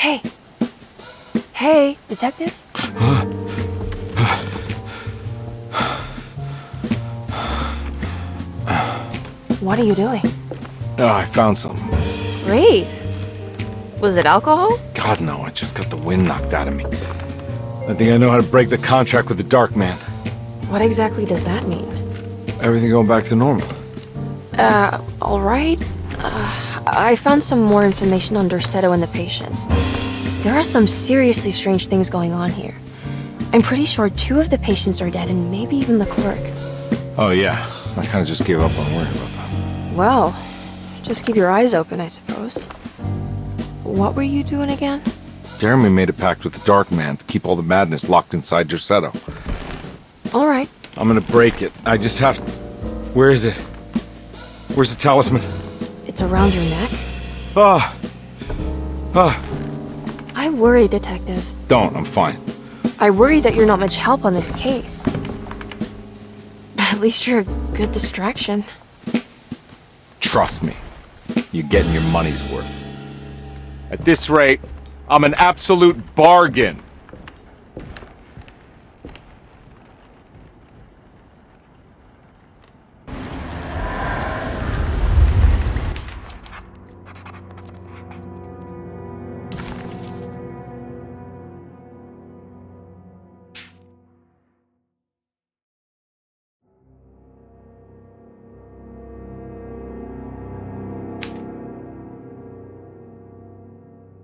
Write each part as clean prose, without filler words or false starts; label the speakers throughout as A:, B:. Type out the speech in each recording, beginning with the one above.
A: Hey. Hey, detective? What are you doing?
B: Oh, I found something.
A: Great. Was it alcohol?
B: God, no, I just got the wind knocked out of me. I think I know how to break the contract with the Dark Man.
A: What exactly does that mean?
B: Everything going back to normal.
A: All right. I found some more information on Derceto and the patients. There are some seriously strange things going on here. I'm pretty sure 2 of the patients are dead and maybe even the clerk.
B: Oh, yeah. I kind of just gave up on worrying about that.
A: Well, just keep your eyes open, I suppose. What were you doing again?
B: Jeremy made a pact with the Dark Man to keep all the madness locked inside Derceto.
A: All right.
B: I'm gonna break it. I just have to... Where is it? Where's the talisman?
A: It's around your neck?
B: Ah!
A: I worry, Detective.
B: Don't, I'm fine.
A: I worry that you're not much help on this case. At least you're a good distraction.
B: Trust me. You're getting your money's worth. At this rate, I'm an absolute bargain.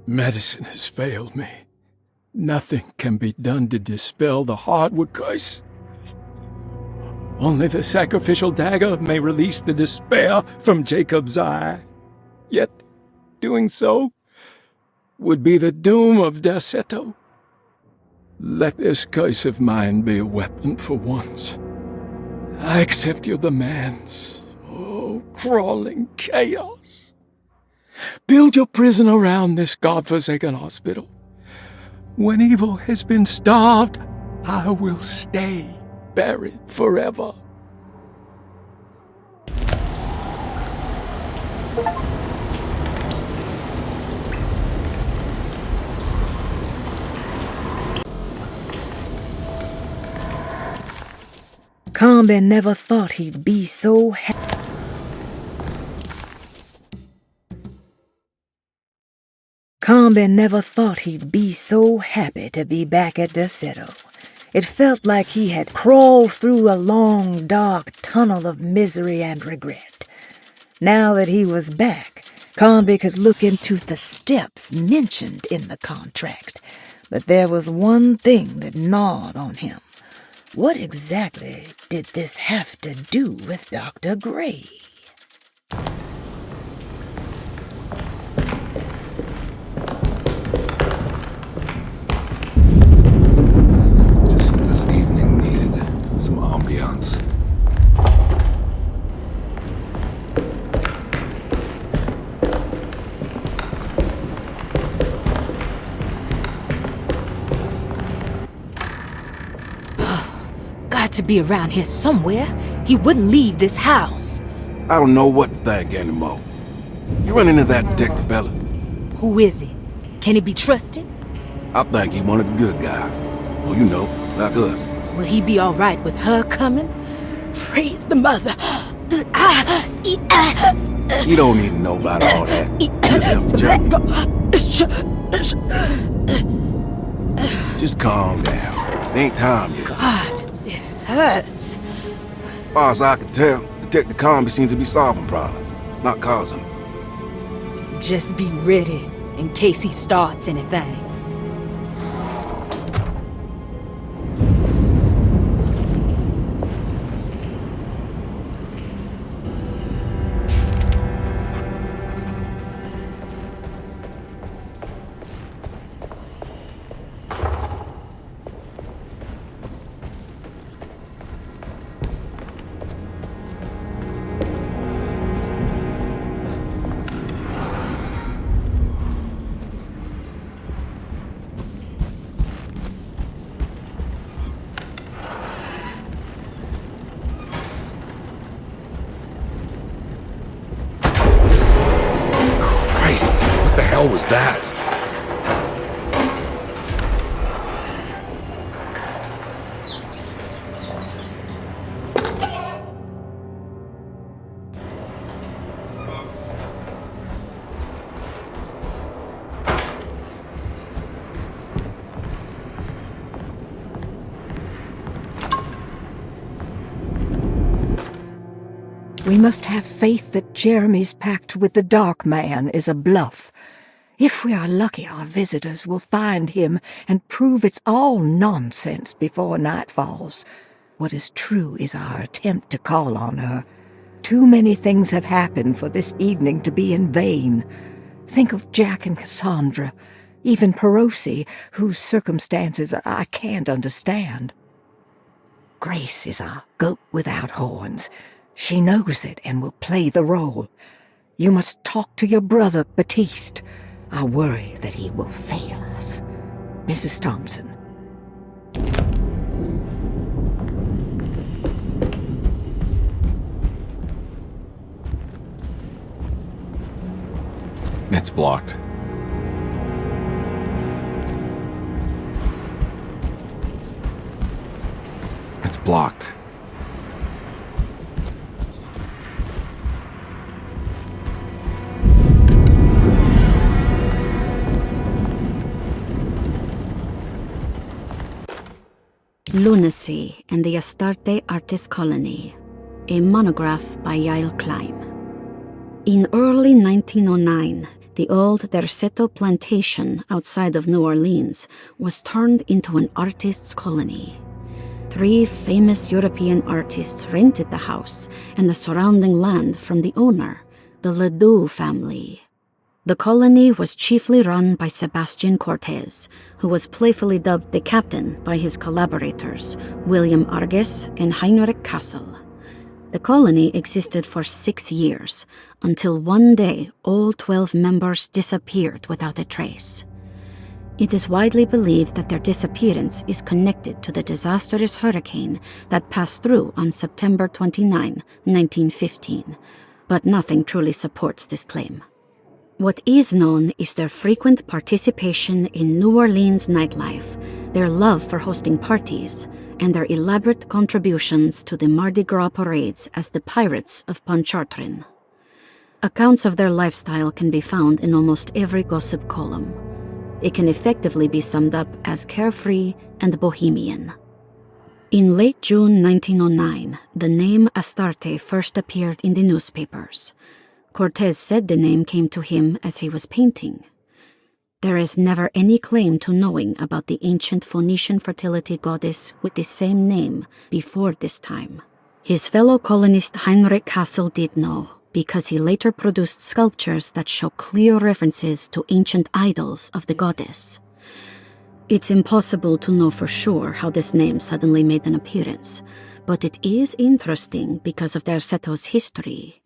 C: Medicine has failed me. Nothing can be done to dispel the Hartwood curse. Only the sacrificial dagger may release the despair from Jacob's eye. Yet, doing so would be the doom of Derceto. Let this curse of mine be a weapon for once. I accept your demands. Oh, crawling chaos. Build your prison around this godforsaken hospital. When evil has been starved, I will stay buried forever.
D: Carnby never thought he'd be so happy. Carnby never thought he'd be so happy to be back at Derceto. It felt like he had crawled through a long, dark tunnel of misery and regret. Now that he was back, Carnby could look into the steps mentioned in the contract. But there was one thing that gnawed on him. What exactly did this have to do with Dr. Gray?
B: Just what this evening needed. Some ambiance.
E: Got to be around here somewhere. He wouldn't leave this house.
F: I don't know what to think anymore. You run into that detective fella?
E: Who is he? Can he be trusted?
F: I think he one of the good guys. Well, you know, like us.
E: Will he be all right with her coming? Praise the mother.
F: You don't need to know about all that. Just help Just calm down. It ain't time yet.
E: God, it hurts.
F: As far as I can tell, Detective Carnby seems to be solving problems, not causing them.
E: Just be ready in case he starts anything.
B: What the hell was that?
D: We must have faith that Jeremy's pact with the Dark Man is a bluff. If we are lucky, our visitors will find him and prove it's all nonsense before night falls. What is true is our attempt to call on her. Too many things have happened for this evening to be in vain. Think of Jack and Cassandra, even Perosi, whose circumstances I can't understand. Grace is our goat without horns. She knows it and will play the role. You must talk to your brother, Baptiste. I worry that he will fail us. Mrs. Thompson.
B: It's blocked. It's blocked.
G: Lunacy and the Astarte Artist Colony, a monograph by Yael Klein. In early 1909, the old Derceto plantation outside of New Orleans was turned into an artist's colony. 3 famous European artists rented the house and the surrounding land from the owner, the Ledoux family. The colony was chiefly run by Sebastian Cortez, who was playfully dubbed the captain by his collaborators, William Arges and Heinrich Kassel. The colony existed for 6 years, until one day all 12 members disappeared without a trace. It is widely believed that their disappearance is connected to the disastrous hurricane that passed through on September 29, 1915, but nothing truly supports this claim. What is known is their frequent participation in New Orleans nightlife, their love for hosting parties, and their elaborate contributions to the Mardi Gras parades as the Pirates of Pontchartrain. Accounts of their lifestyle can be found in almost every gossip column. It can effectively be summed up as carefree and bohemian. In late June 1909, the name Astarte first appeared in the newspapers. Cortez said the name came to him as he was painting. There is never any claim to knowing about the ancient Phoenician fertility goddess with the same name before this time. His fellow colonist Heinrich Kassel did know, because he later produced sculptures that show clear references to ancient idols of the goddess. It's impossible to know for sure how this name suddenly made an appearance, but it is interesting because of Derceto's history.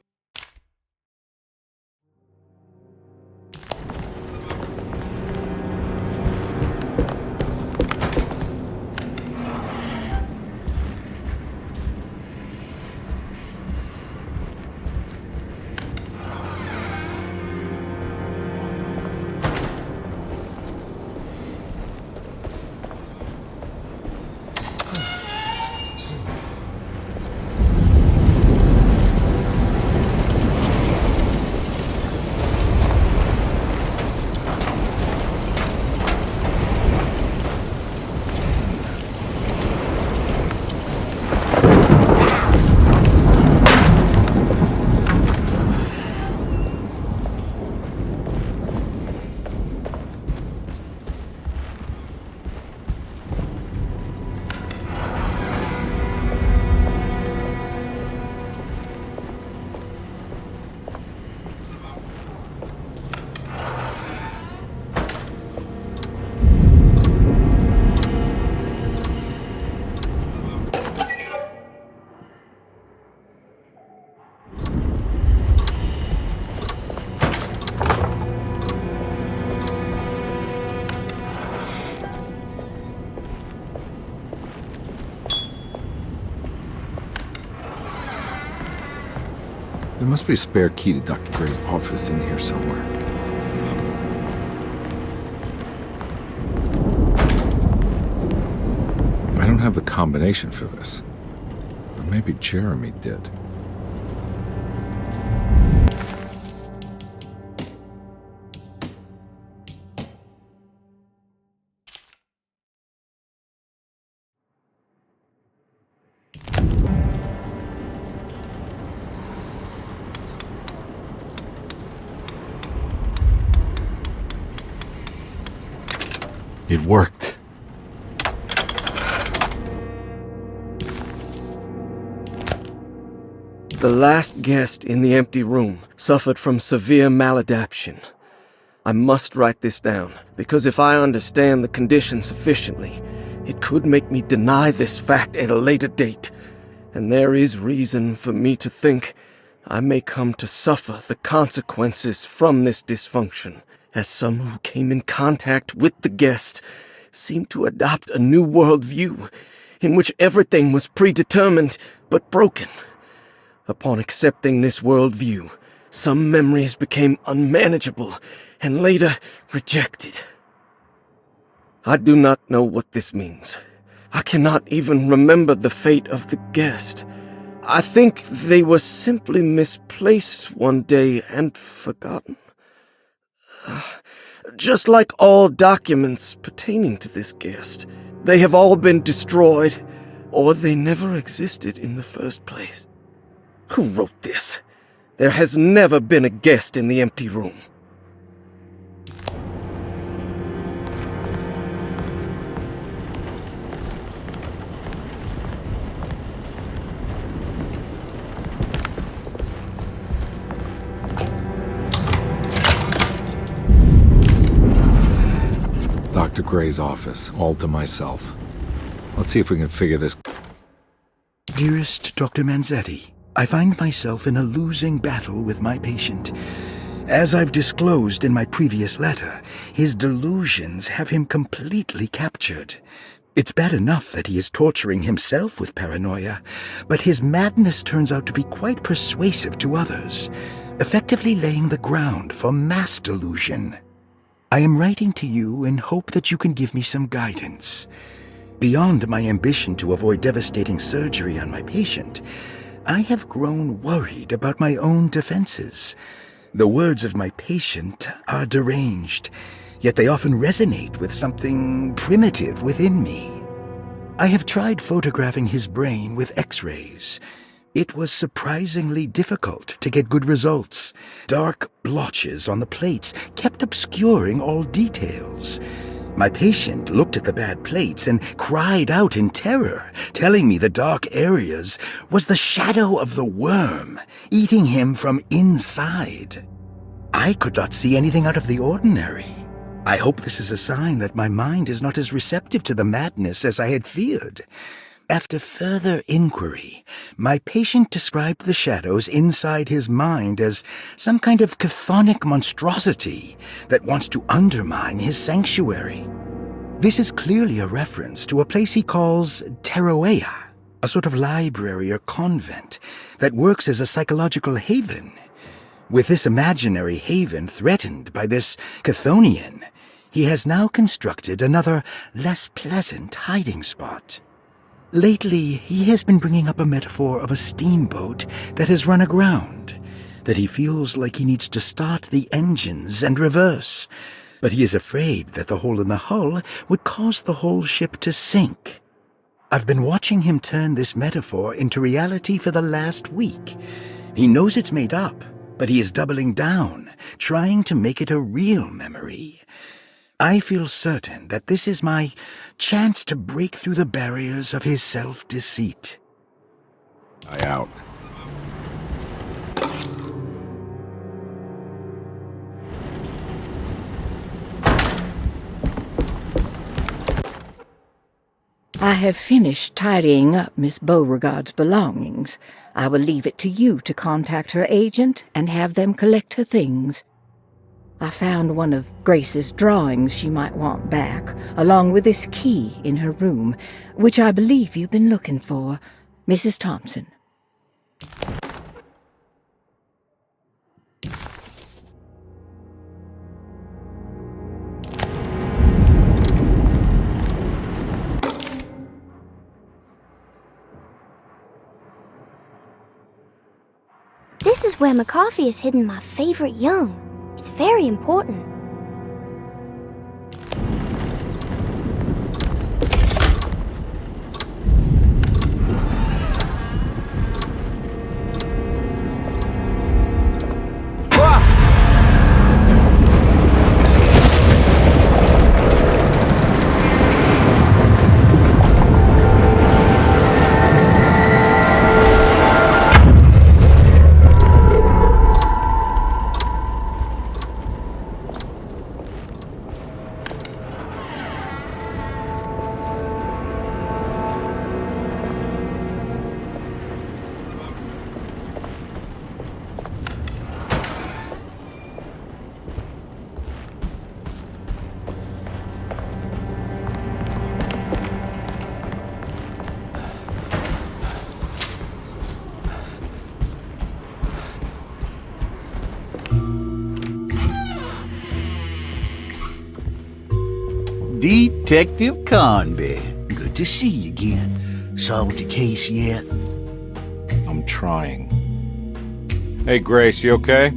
B: There must be a spare key to Dr. Gray's office in here somewhere. I don't have the combination for this, but maybe Jeremy did.
C: It worked.
H: The last guest in the empty room suffered from severe maladaptation. I must write this down, because if I understand the condition sufficiently, it could make me deny this fact at a later date, and there is reason for me to think I may come to suffer the consequences from this dysfunction, as some who came in contact with the guest seemed to adopt a new worldview in which everything was predetermined but broken. Upon accepting this worldview, some memories became unmanageable and later rejected. I do not know what this means. I cannot even remember the fate of the guest. I think they were simply misplaced one day and forgotten. Just like all documents pertaining to this guest, they have all been destroyed, or they never existed in the first place. Who wrote this? There has never been a guest in the empty room.
B: Dr. Gray's office, all to myself. Let's see if we can figure this.
I: Dearest Dr. Manzetti, I find myself in a losing battle with my patient. As I've disclosed in my previous letter, his delusions have him completely captured. It's bad enough that he is torturing himself with paranoia, but his madness turns out to be quite persuasive to others, effectively laying the ground for mass delusion. I am writing to you in hope that you can give me some guidance. Beyond my ambition to avoid devastating surgery on my patient, I have grown worried about my own defenses. The words of my patient are deranged, yet they often resonate with something primitive within me. I have tried photographing his brain with X-rays. It was surprisingly difficult to get good results. Dark blotches on the plates kept obscuring all details. My patient looked at the bad plates and cried out in terror, telling me the dark areas was the shadow of the worm, eating him from inside. I could not see anything out of the ordinary. I hope this is a sign that my mind is not as receptive to the madness as I had feared. After further inquiry, my patient described the shadows inside his mind as some kind of chthonic monstrosity that wants to undermine his sanctuary. This is clearly a reference to a place he calls Teroea, a sort of library or convent that works as a psychological haven. With this imaginary haven threatened by this Chthonian, he has now constructed another, less pleasant hiding spot. Lately, he has been bringing up a metaphor of a steamboat that has run aground, that he feels like he needs to start the engines and reverse, but he is afraid that the hole in the hull would cause the whole ship to sink. I've been watching him turn this metaphor into reality for the last week. He knows it's made up, but he is doubling down, trying to make it a real memory. I feel certain that this is my chance to break through the barriers of his self-deceit.
B: I out.
E: I have finished tidying up Miss Beauregard's belongings. I will leave it to you to contact her agent and have them collect her things. I found one of Grace's drawings she might want back, along with this key in her room, which I believe you've been looking for, Mrs. Thompson.
J: This is where McCoffey has hidden my favorite young. It's very important.
K: Detective Carnby. Good to see you again. Solved your case yet?
B: I'm trying. Hey, Grace, you okay?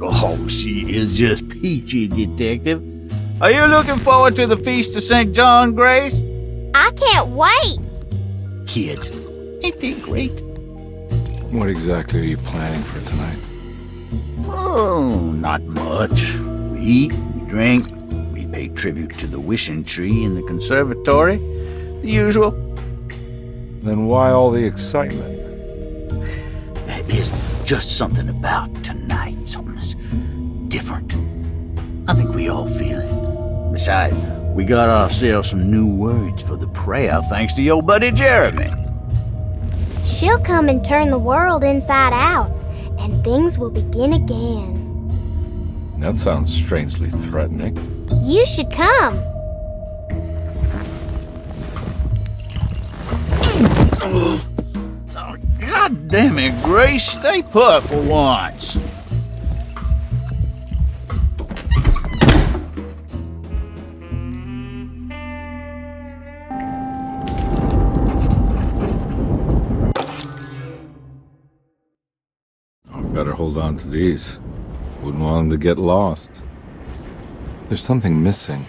K: Oh, she is just peachy, Detective. Are you looking forward to the Feast of St. John, Grace?
J: I can't wait!
K: Kids, ain't they great?
B: What exactly are you planning for tonight?
K: Oh, not much. We eat, we drink, we pay tribute to the wishing tree in the conservatory. The usual.
B: Then why all the excitement?
K: There is just something about tonight. Something's different. I think we all feel it. Besides, we got ourselves some new words for the prayer thanks to your buddy Jeremy.
J: She'll come and turn the world inside out, and things will begin again.
B: That sounds strangely threatening.
J: You should come.
K: Oh, God damn it, Grace. Stay put for once.
B: Better hold on to these. Wouldn't want them to get lost. There's something missing.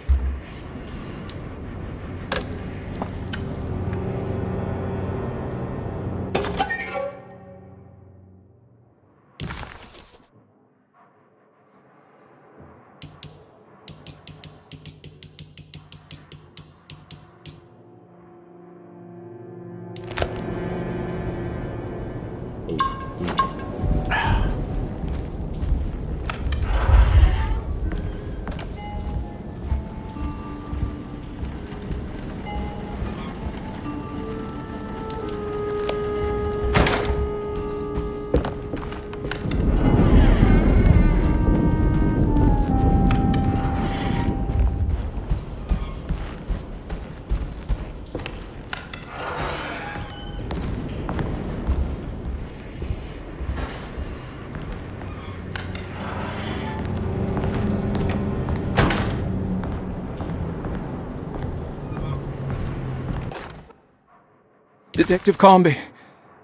C: Detective Carnby,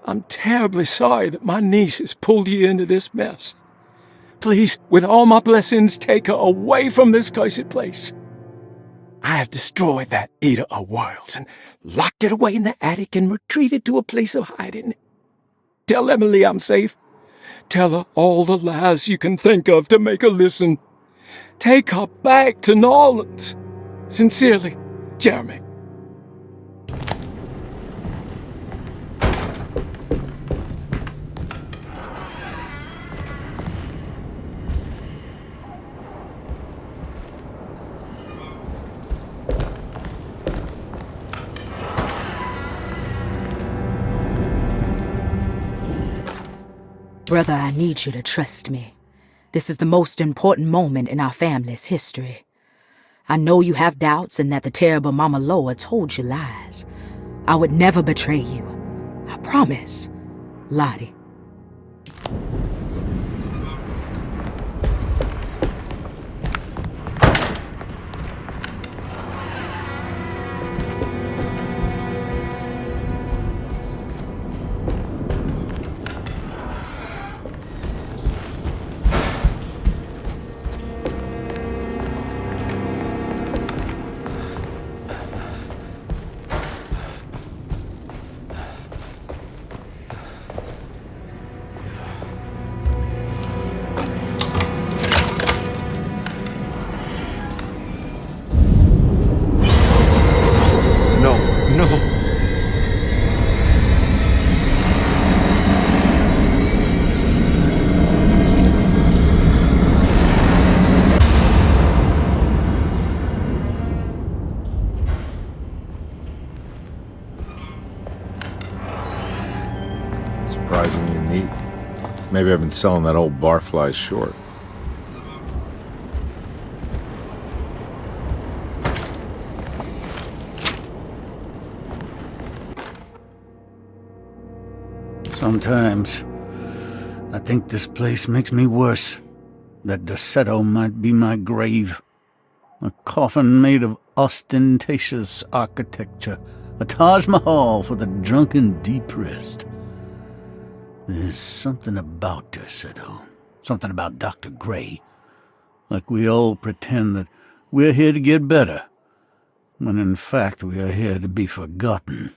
C: I'm terribly sorry that my niece has pulled you into this mess. Please, with all my blessings, take her away from this cursed place. I have destroyed that eater of worlds and locked it away in the attic and retreated to a place of hiding. Tell Emily I'm safe. Tell her all the lies you can think of to make her listen. Take her back to New Orleans. Sincerely, Jeremy.
L: Brother, I need you to trust me. This is the most important moment in our family's history. I know you have doubts and that the terrible Mama Loa told you lies. I would never betray you. I promise. Lottie.
B: Surprisingly neat. Maybe I've been selling that old barfly short.
K: Sometimes, I think this place makes me worse. That Derceto might be my grave. A coffin made of ostentatious architecture. A Taj Mahal for the drunken depressed. There's something about Derceto. Something about Dr. Gray. Like we all pretend that we're here to get better, when in fact we are here to be forgotten.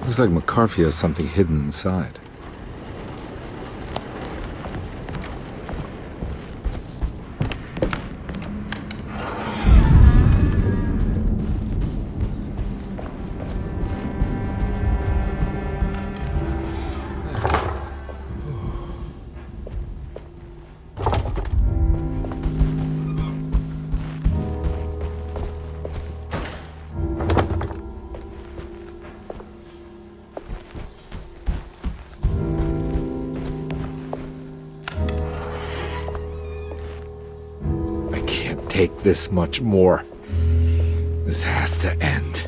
B: Looks like McCarthy has something hidden inside. Take this much more. This has to end.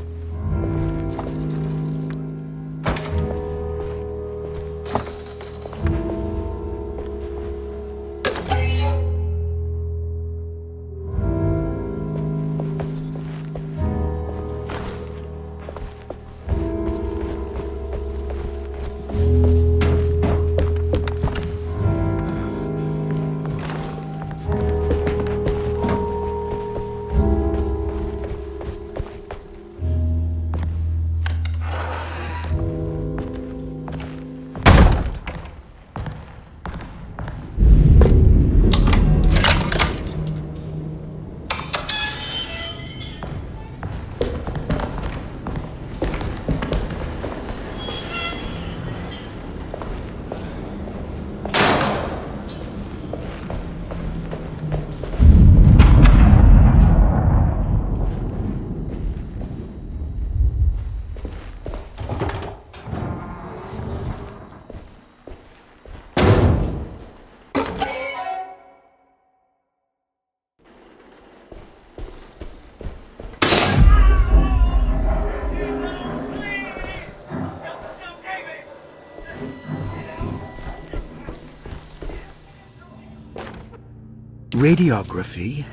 I: Radiography.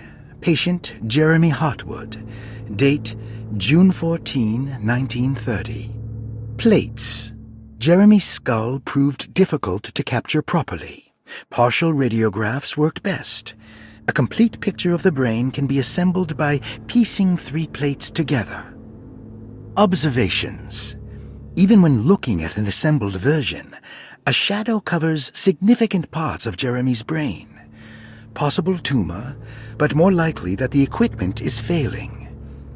I: Patient Jeremy Hartwood. Date June 14, 1930. Plates. Jeremy's skull proved difficult to capture properly. Partial radiographs worked best. A complete picture of the brain can be assembled by piecing 3 plates together. Observations. Even when looking at an assembled version, a shadow covers significant parts of Jeremy's brain. Possible tumor, but more likely that the equipment is failing.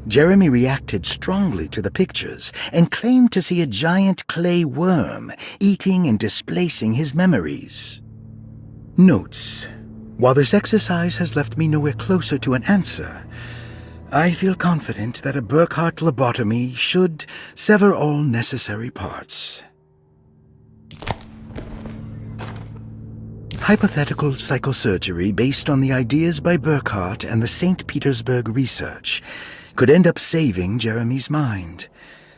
I: Jeremy reacted strongly to the pictures and claimed to see a giant clay worm eating and displacing his memories. Notes. While this exercise has left me nowhere closer to an answer, I feel confident that a Burkhart lobotomy should sever all necessary parts. Hypothetical psychosurgery based on the ideas by Burkhart and the St. Petersburg research could end up saving Jeremy's mind.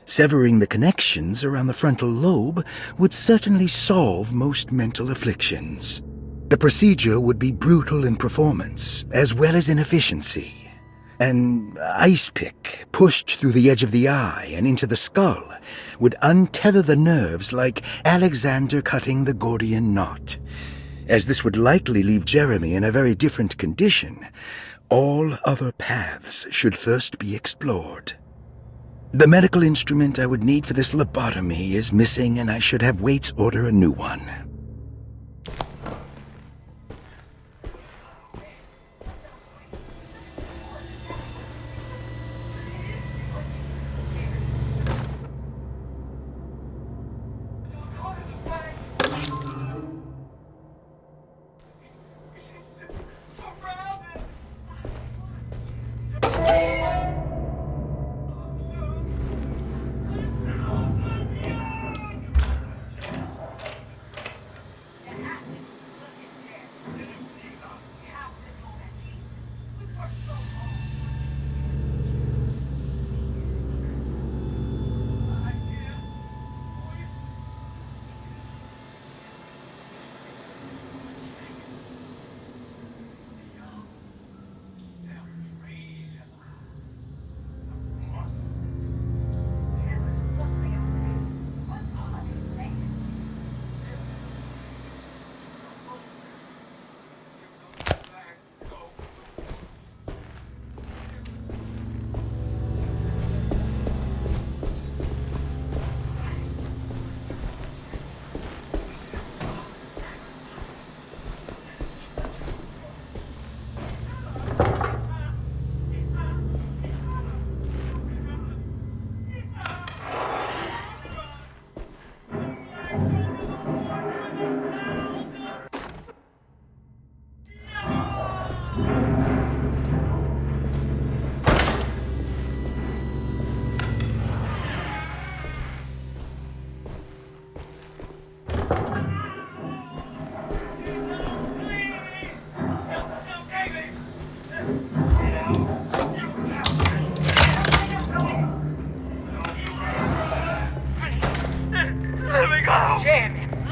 I: Severing the connections around the frontal lobe would certainly solve most mental afflictions. The procedure would be brutal in performance, as well as in efficiency. An ice pick pushed through the edge of the eye and into the skull would untether the nerves like Alexander cutting the Gordian knot. As this would likely leave Jeremy in a very different condition, all other paths should first be explored. The medical instrument I would need for this lobotomy is missing, and I should have Waits order a new one.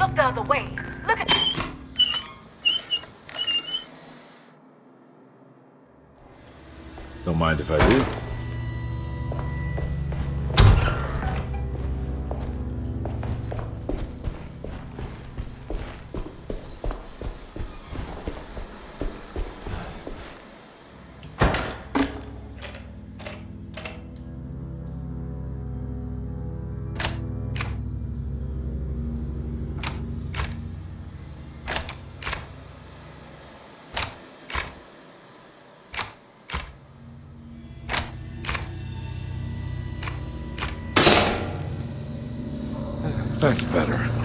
L: Look the other way. Look at...
B: Don't mind if I do. That's better.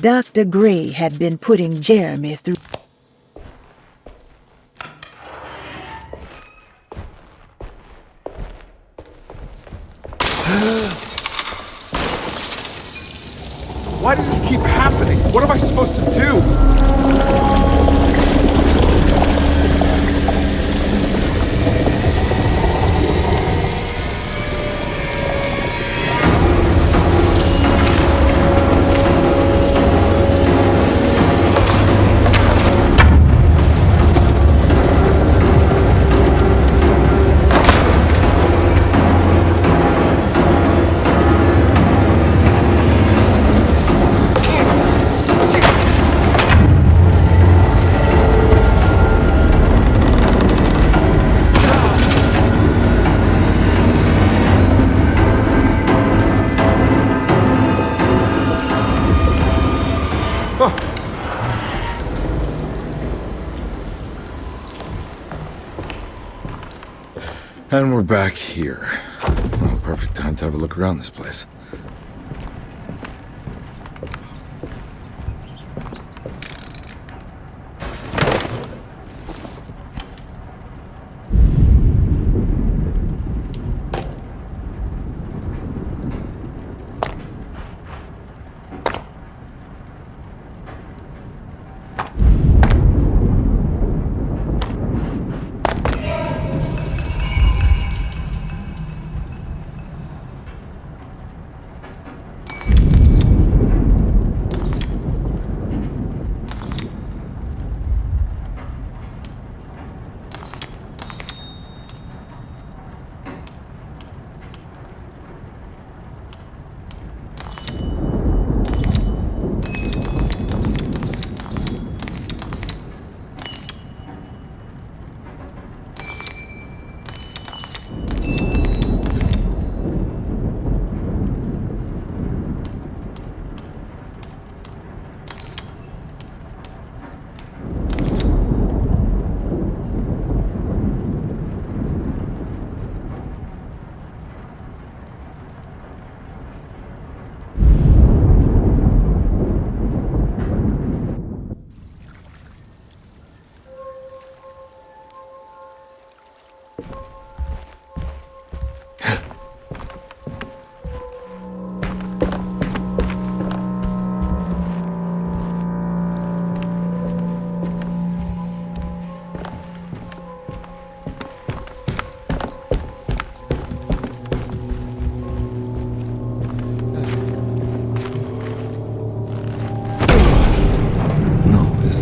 D: Dr. Gray had been putting Jeremy through...
B: Why does this keep happening? What am I supposed to do? And we're back here. Well, perfect time to have a look around this place.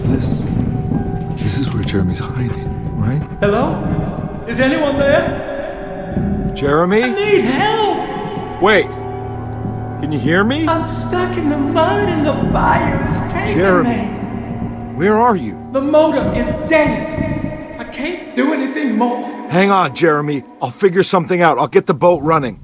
M: this? This is where Jeremy's hiding, right?
C: Hello? Is anyone there?
B: Jeremy?
C: I need help!
B: Wait! Can you hear me?
C: I'm stuck in the mud and the fire's taking
B: Jeremy.
C: me.
B: Where are you?
C: The motor is dead. I can't do anything more.
B: Hang on, Jeremy. I'll figure something out. I'll get the boat running.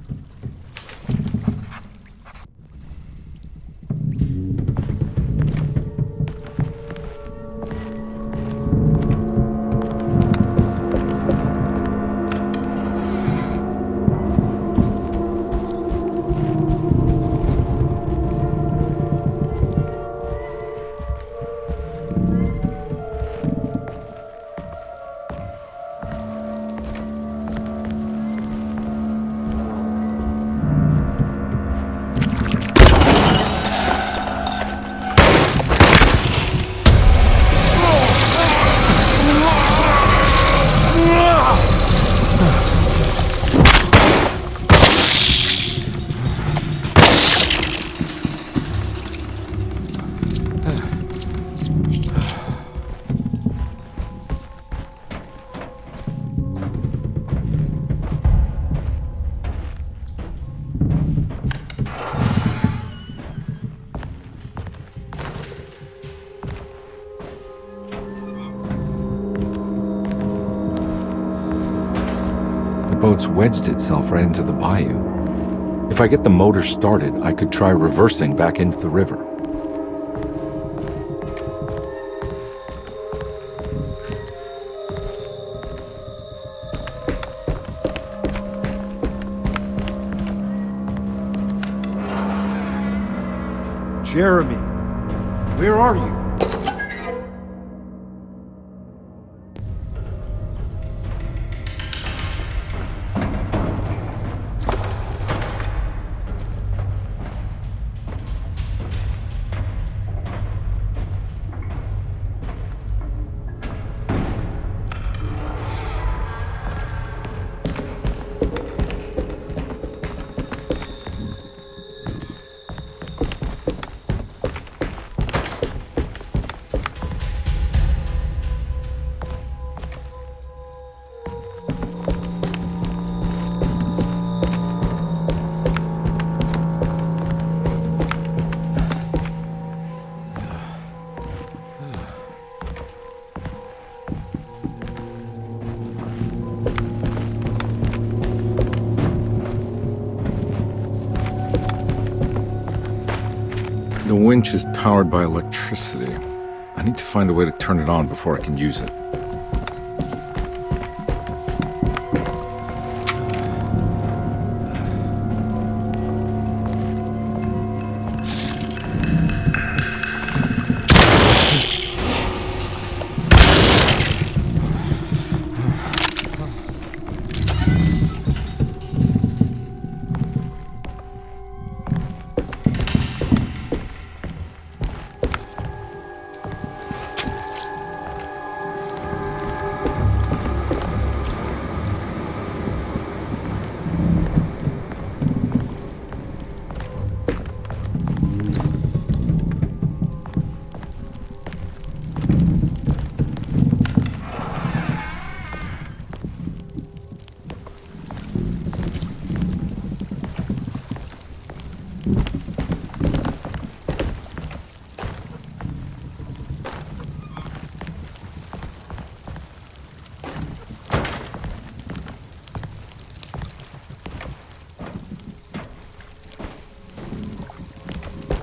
M: The boat's wedged itself right into the bayou. If I get the motor started, I could try reversing back into the river.
B: Jeremy, where are you?
M: The winch is powered by electricity. I need to find a way to turn it on before I can use it.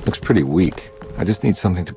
M: Looks pretty weak. I just need something to...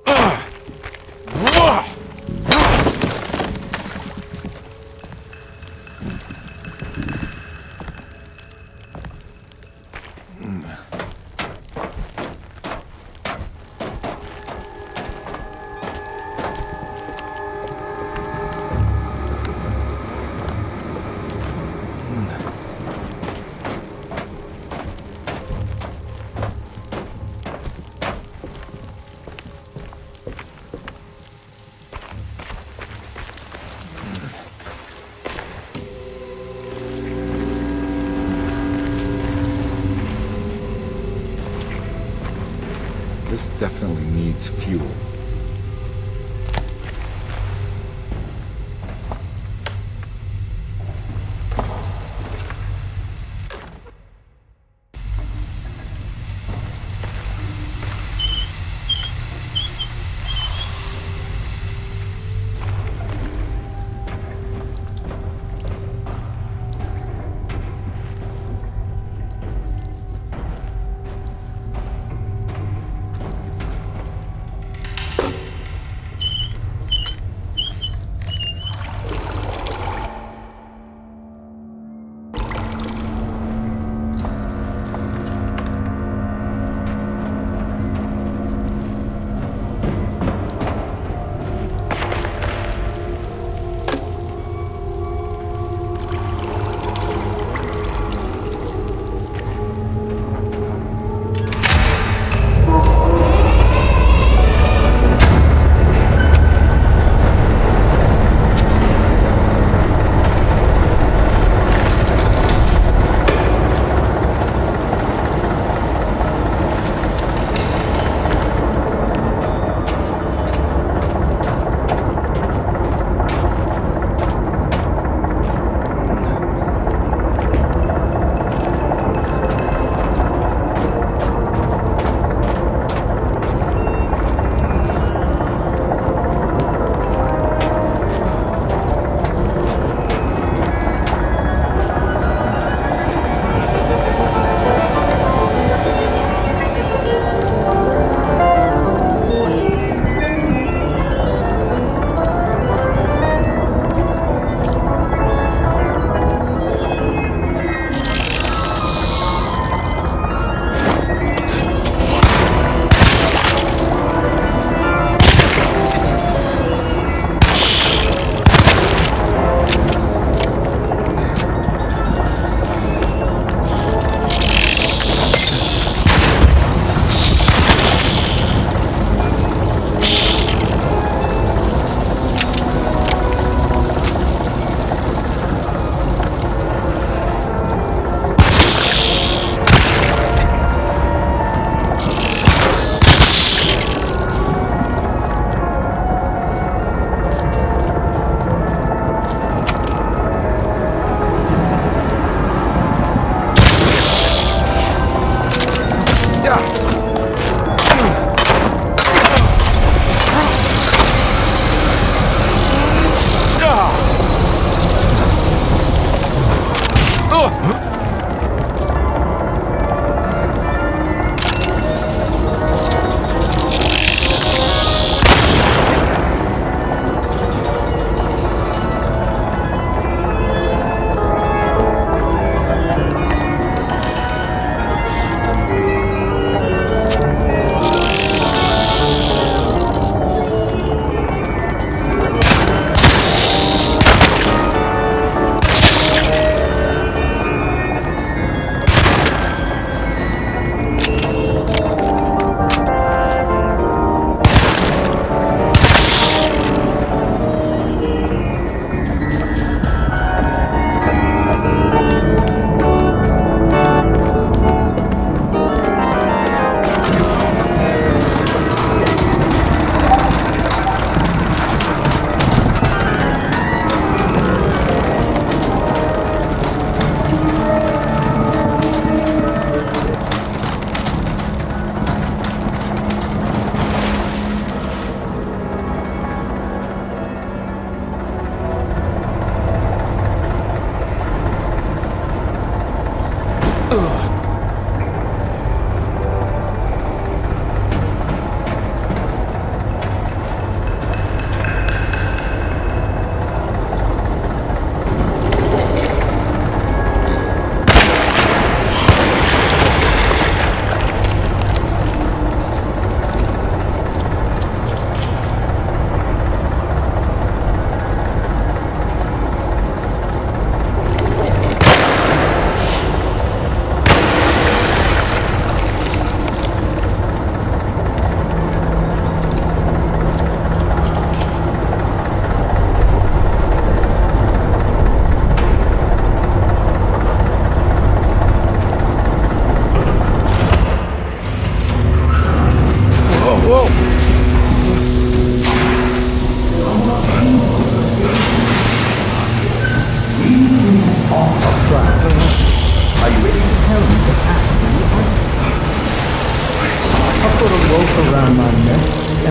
M: This definitely needs fuel.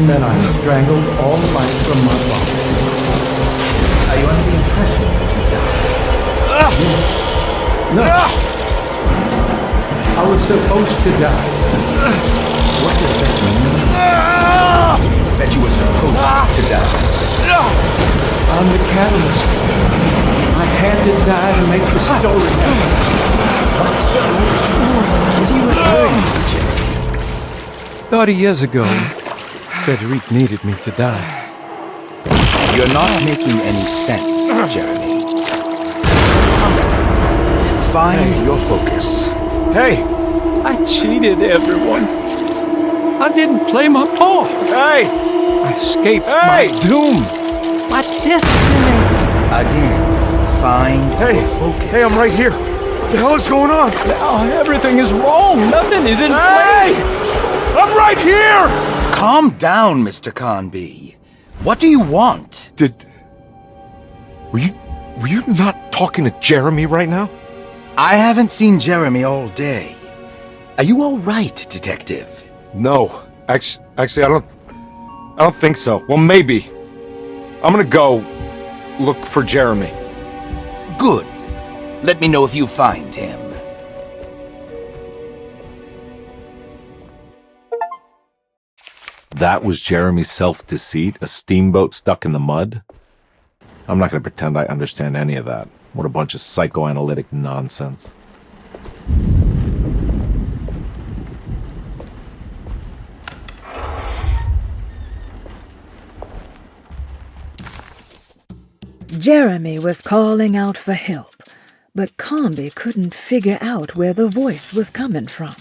N: and then I strangled all life from my body. Are you under the impression that you died? No. I was supposed to die. What does that mean? That you were supposed to die. I'm the catalyst. I had to die to make the story happen. What are you referring to,
C: 30 years ago, Frederic needed me to die.
O: You're not making any sense, Jeremy. Find your focus.
C: Hey! I cheated everyone. I didn't play my part.
B: Hey!
C: I escaped my doom. My destiny.
O: Again, find your focus.
B: Hey, I'm right here. What the hell is going on?
C: Now everything is wrong. Nothing is in place.
B: I'm right here!
O: Calm down, Mr. Carnby. What do you want?
M: Were you not talking to Jeremy right now?
O: I haven't seen Jeremy all day. Are you all right, Detective?
M: No. Actually, I don't think so. Well, maybe. I'm gonna go look for Jeremy.
O: Good. Let me know if you find him.
M: That was Jeremy's self-deceit? A steamboat stuck in the mud? I'm not gonna pretend I understand any of that. What a bunch of psychoanalytic nonsense.
D: Jeremy was calling out for help, but Carnby couldn't figure out where the voice was coming from.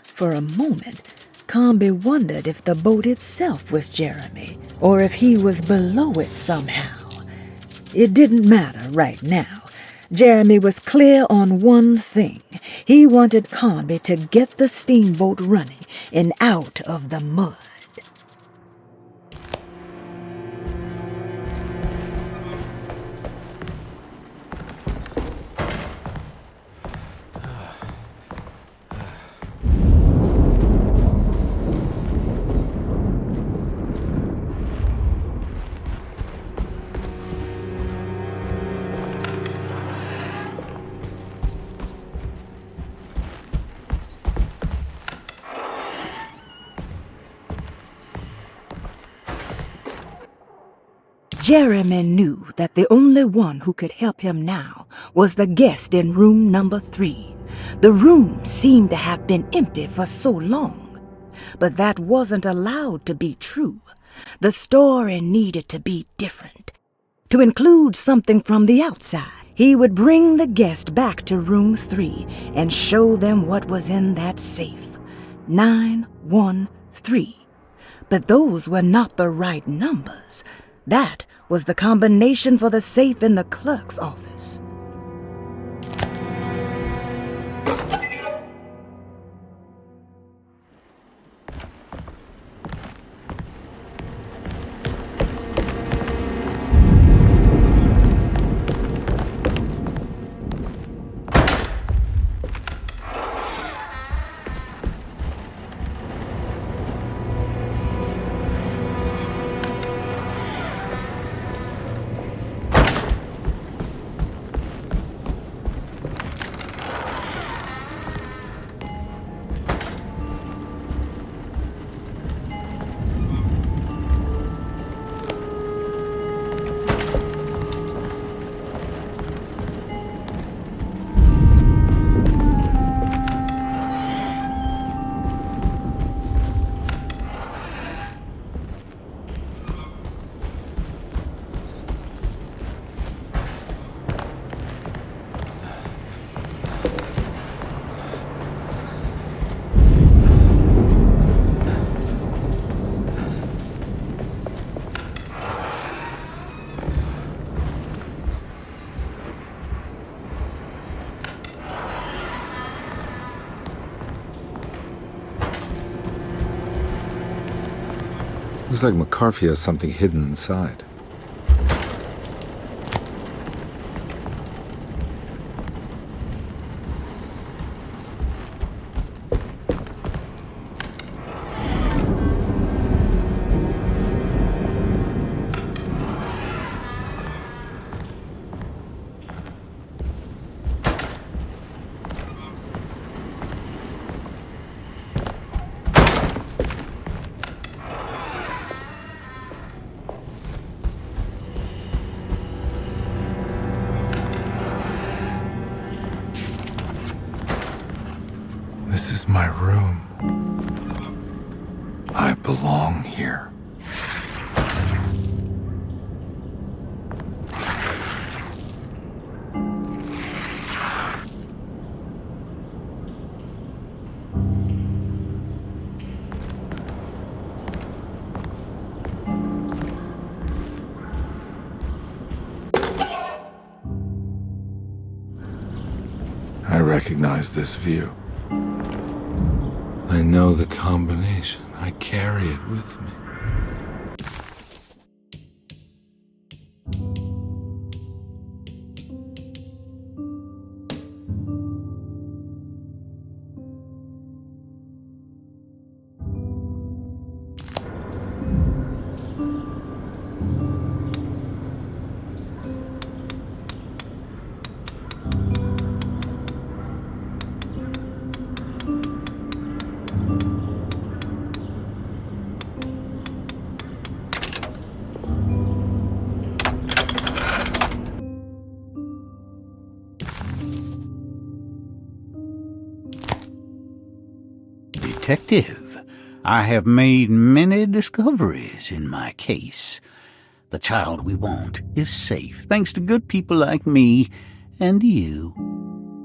D: For a moment, Carnby wondered if the boat itself was Jeremy, or if he was below it somehow. It didn't matter right now. Jeremy was clear on one thing. He wanted Carnby to get the steamboat running and out of the mud. Jeremy knew that the only one who could help him now was the guest in room number 3. The room seemed to have been empty for so long. But that wasn't allowed to be true. The story needed to be different. To include something from the outside, he would bring the guest back to room 3 and show them what was in that safe. 913. But those were not the right numbers. That was the combination for the safe in the clerk's office.
M: Looks like McCarthy has something hidden inside.
C: This is my room. I belong here. I recognize this view. I know the combination. I carry it with me.
K: Detective, I have made many discoveries in my case. The child we want is safe, thanks to good people like me and you.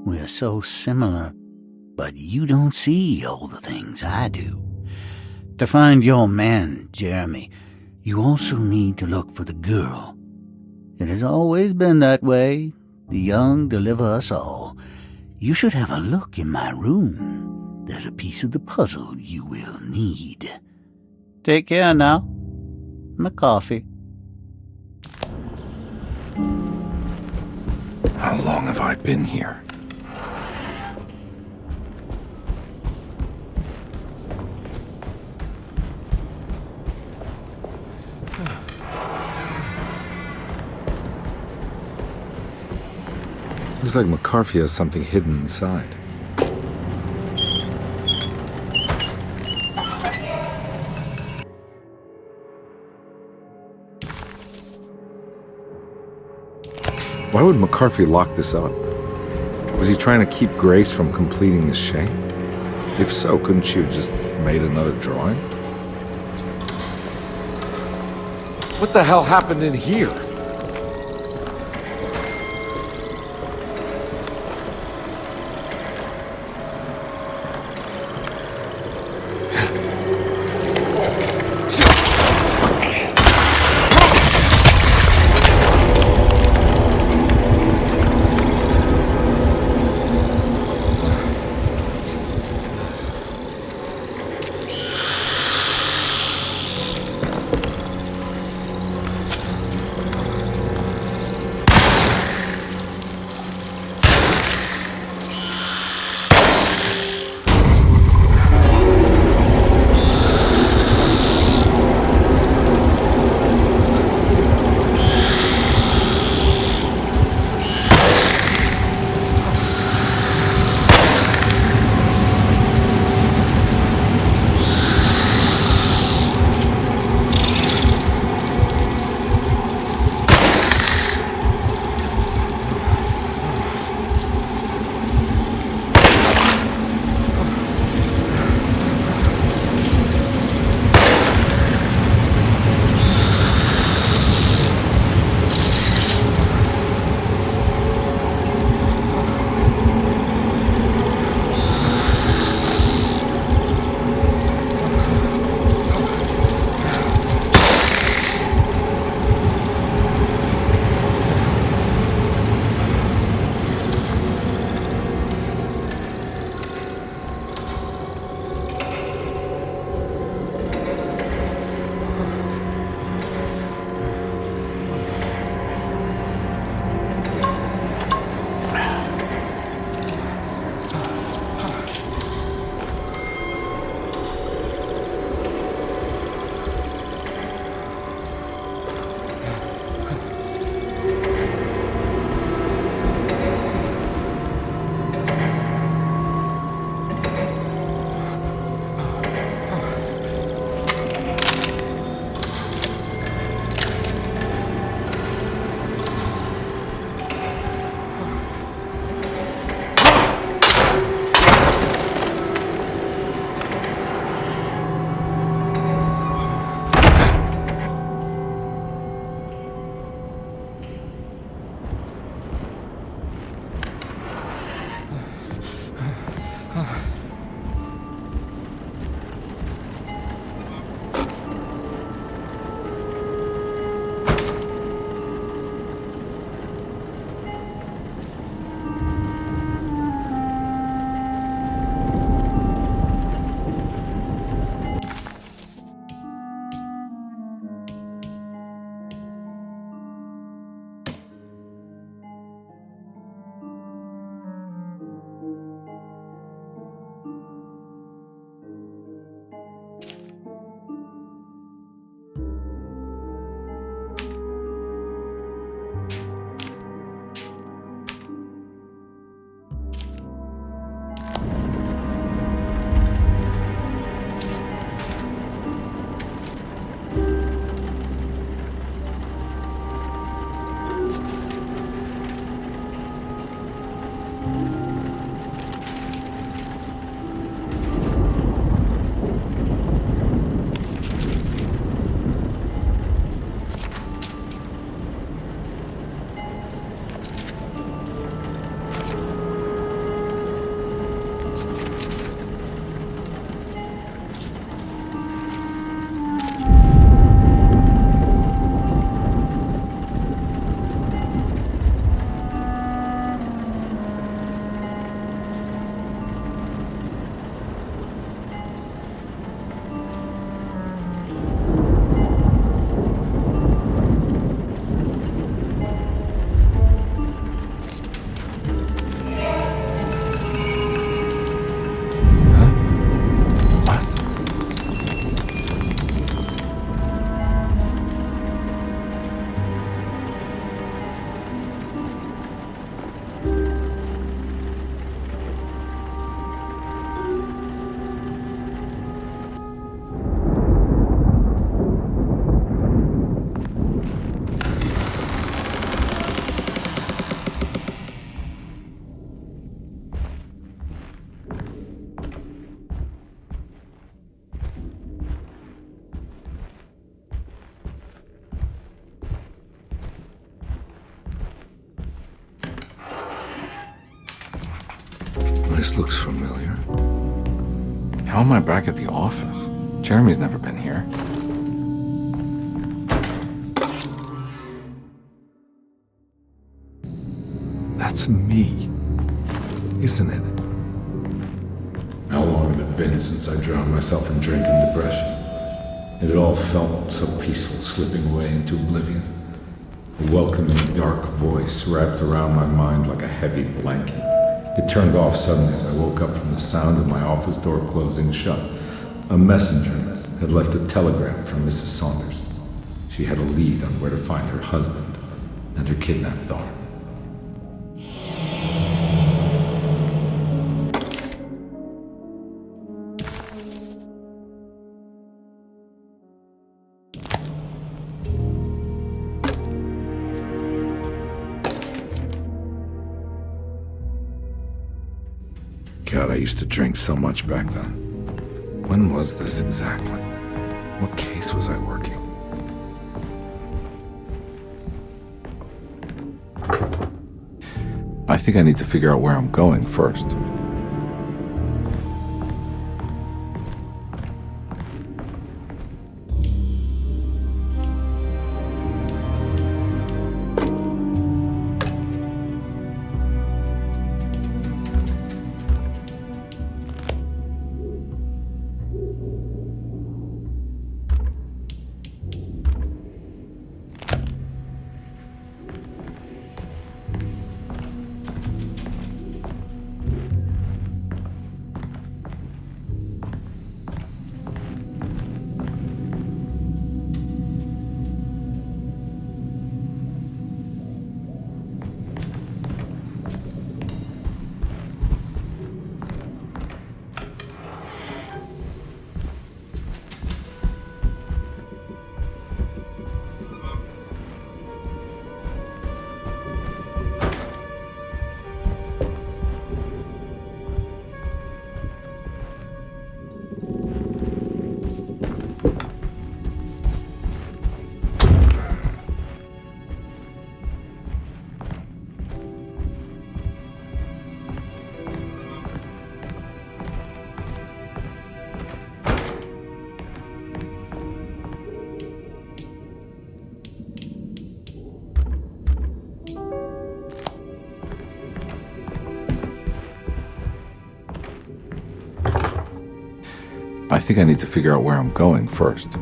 K: We're so similar, but you don't see all the things I do. To find your man, Jeremy, you also need to look for the girl. It has always been that way. The young deliver us all. You should have a look in my room. There's a piece of the puzzle you will need. Take care now. My coffee.
C: How long have I been here?
M: Looks like McCarthy has something hidden inside.
B: Why would McCarthy lock this up? Was he trying to keep Grace from completing the shape? If so, couldn't she have just made another drawing? What the hell happened in here? This looks familiar. How am I back at the office? Jeremy's never been here. That's me, isn't it?
C: How long had it been since I drowned myself in drink and depression? It had all felt so peaceful, slipping away into oblivion. A welcoming, dark voice wrapped around my mind like a heavy blanket. It turned off suddenly as I woke up from the sound of my office door closing shut. A messenger had left a telegram from Mrs. Saunders. She had a lead on where to find her husband and her kidnapped daughter. God, I used to drink so much back then. When was this exactly? What case was I working?
M: I think I need to figure out where I'm going first. I think I need to figure out where I'm going first.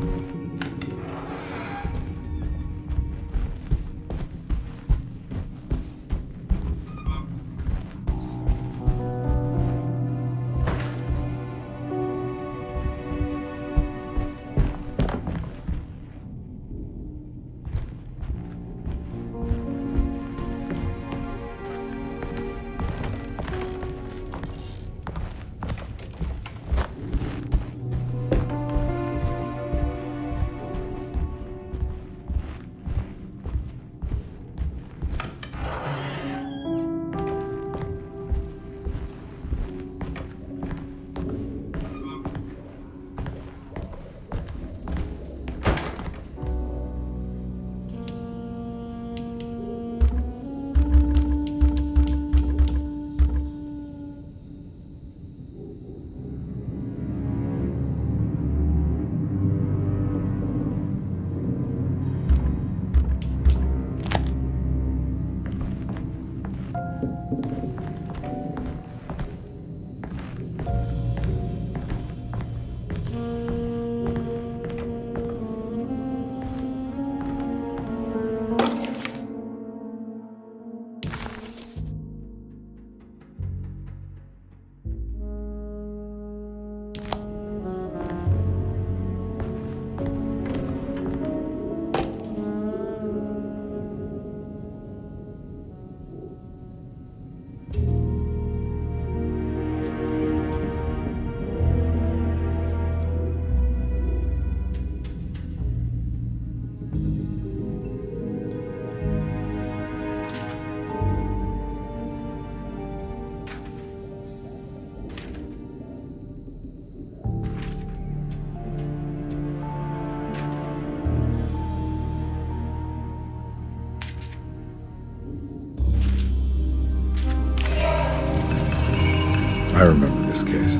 B: remember this case.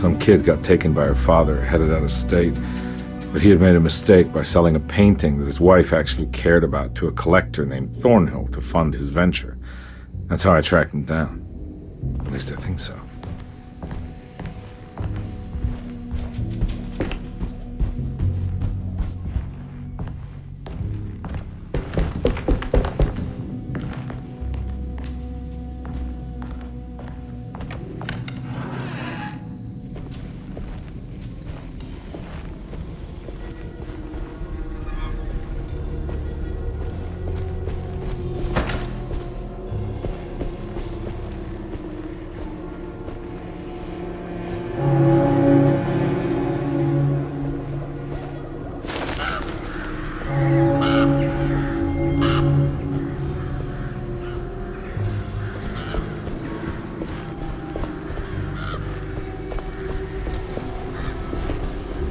B: Some kid got taken by her father, headed out of state, but he had made a mistake by selling a painting that his wife actually cared about to a collector named Thornhill to fund his venture. That's how I tracked him down. At least I think so.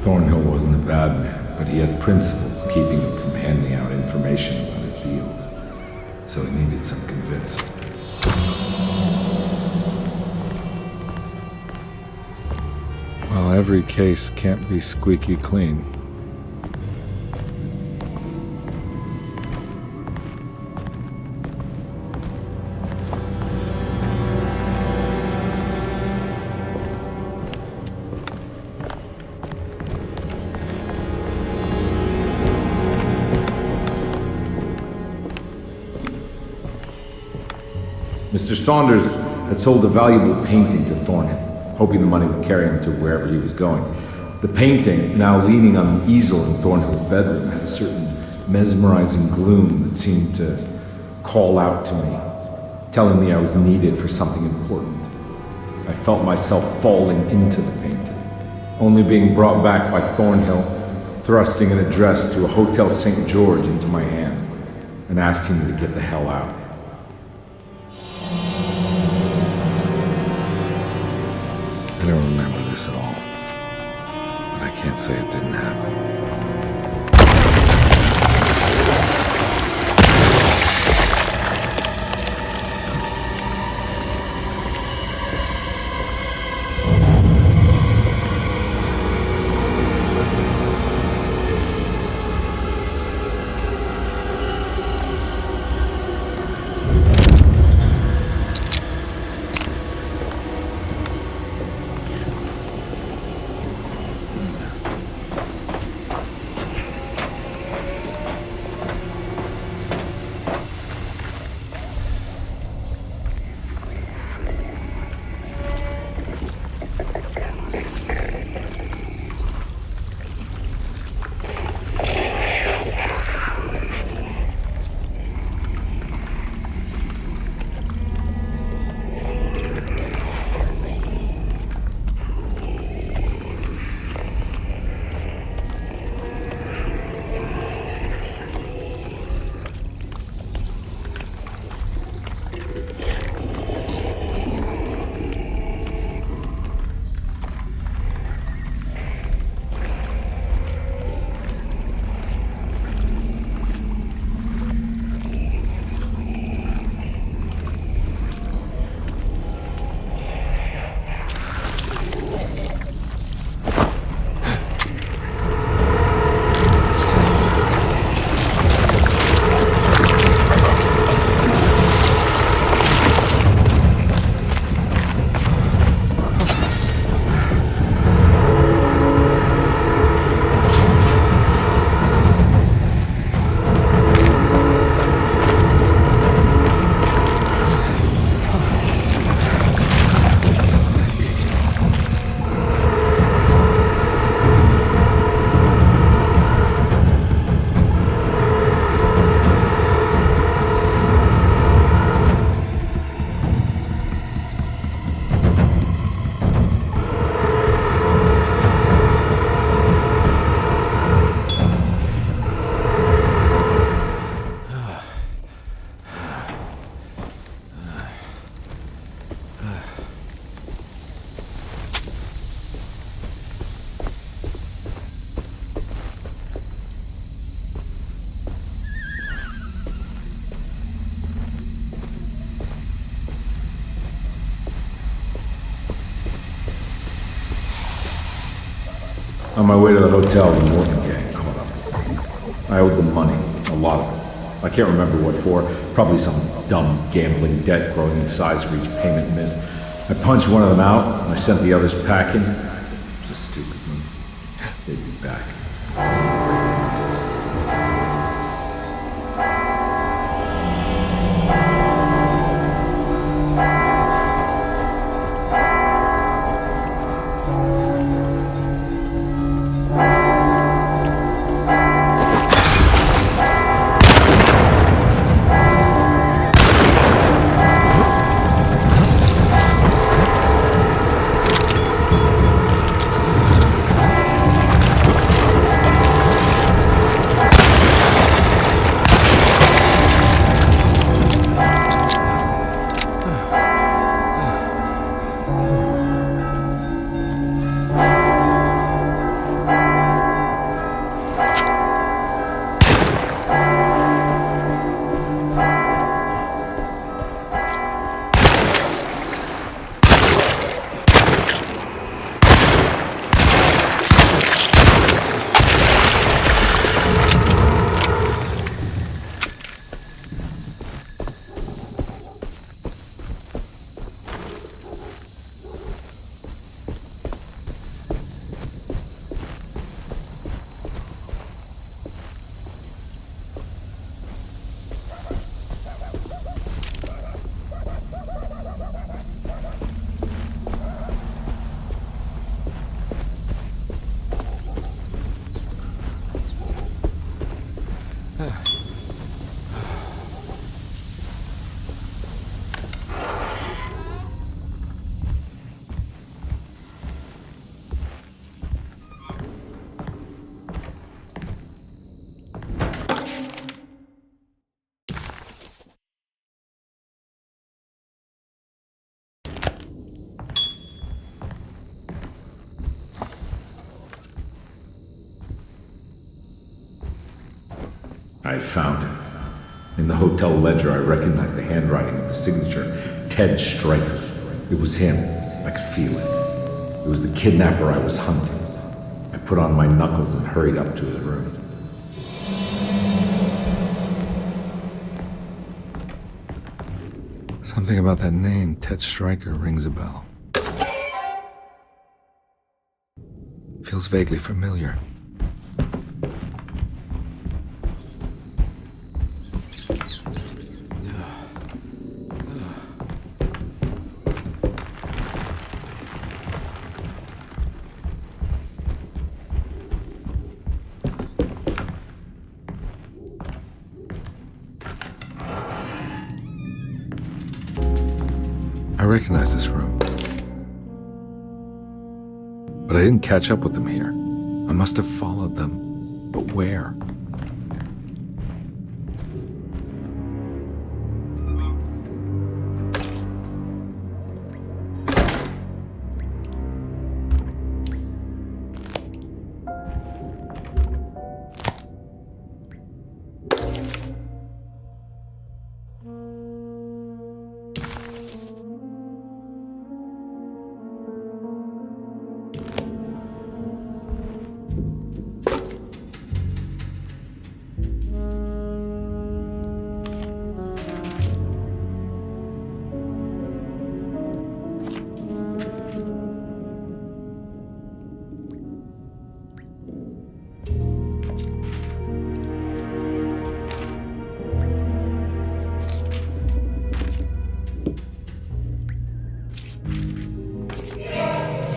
B: Thornhill wasn't a bad man, but he had principles keeping him from handing out information about his deals. So he needed some convincing. Well, every case can't be squeaky clean. Mr. Saunders had sold a valuable painting to Thornhill, hoping the money would carry him to wherever he was going. The painting, now leaning on the easel in Thornhill's bedroom, had a certain mesmerizing gloom that seemed to call out to me, telling me I was needed for something important. I felt myself falling into the painting, only being brought back by Thornhill, thrusting an address to a Hotel St. George into my hand, and asking me to get the hell out. I don't remember this at all, but I can't say it didn't happen. my way to the hotel, the Morgan gang caught up. I owed them money, a lot of it. I can't remember what for. Probably some dumb gambling debt growing in size for each payment missed. I punched one of them out, and I sent the others packing. It was a stupid move. They'd be back. I found him. In the hotel ledger, I recognized the handwriting of the signature, Ted Stryker. It was him. I could feel it. It was the kidnapper I was hunting. I put on my knuckles and hurried up to his room. Something about that name, Ted Stryker, rings a bell. Feels vaguely familiar. I recognize this room. But I didn't catch up with them here. I must have followed them. But where?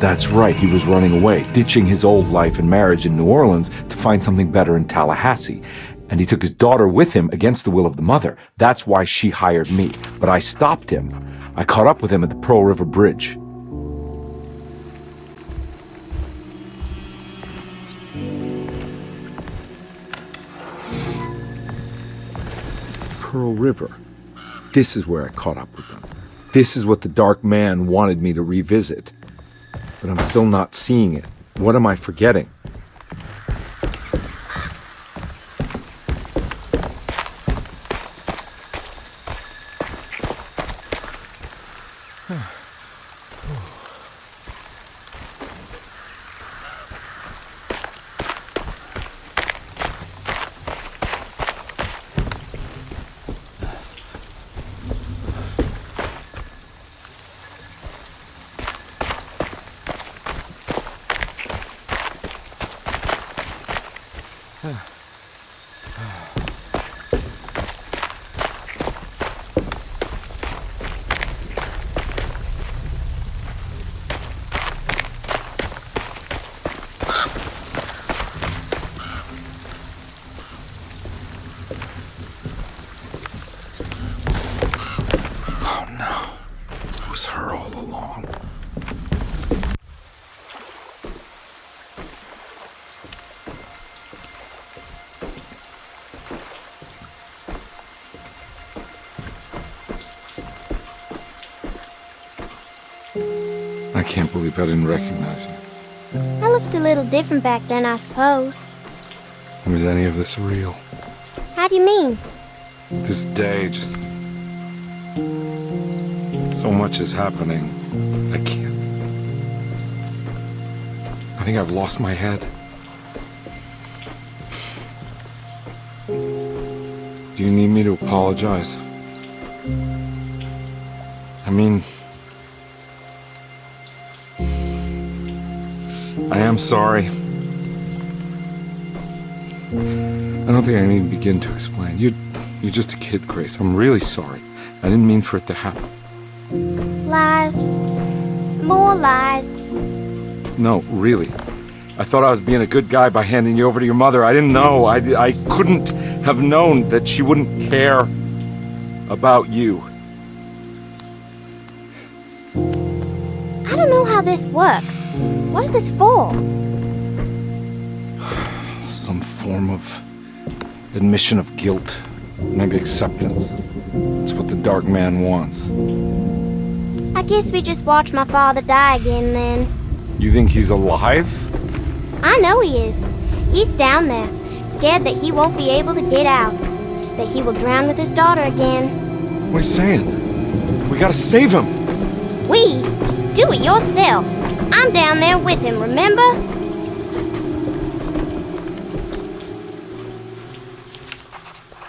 B: That's right, he was running away, ditching his old life and marriage in New Orleans to find something better in Tallahassee. And he took his daughter with him against the will of the mother. That's why she hired me. But I stopped him. I caught up with him at the Pearl River Bridge. Pearl River. This is where I caught up with them. This is what the Dark Man wanted me to revisit. But I'm still not seeing it. What am I forgetting? Oh no. It was her all along. I can't believe I didn't recognize you.
J: I looked a little different back then, I suppose.
B: Was any of this real?
J: How do you mean?
B: This day, just... so much is happening. I can't... I think I've lost my head. Do you need me to apologize? I mean... I am sorry. I don't think I need to begin to explain. You're just a kid, Grace. I'm really sorry. I didn't mean for it to happen.
J: Lies. More lies.
B: No, really. I thought I was being a good guy by handing you over to your mother. I didn't know. I couldn't have known that she wouldn't care about you.
J: I don't know how this works. What is this for?
B: Some form of admission of guilt. Maybe acceptance. It's what the Dark Man wants.
J: I guess we just watch my father die again then.
B: You think he's alive?
J: I know he is. He's down there, scared that he won't be able to get out. That he will drown with his daughter again.
B: What are you saying? We gotta save him!
J: We? Do it yourself. I'm down there with him, remember?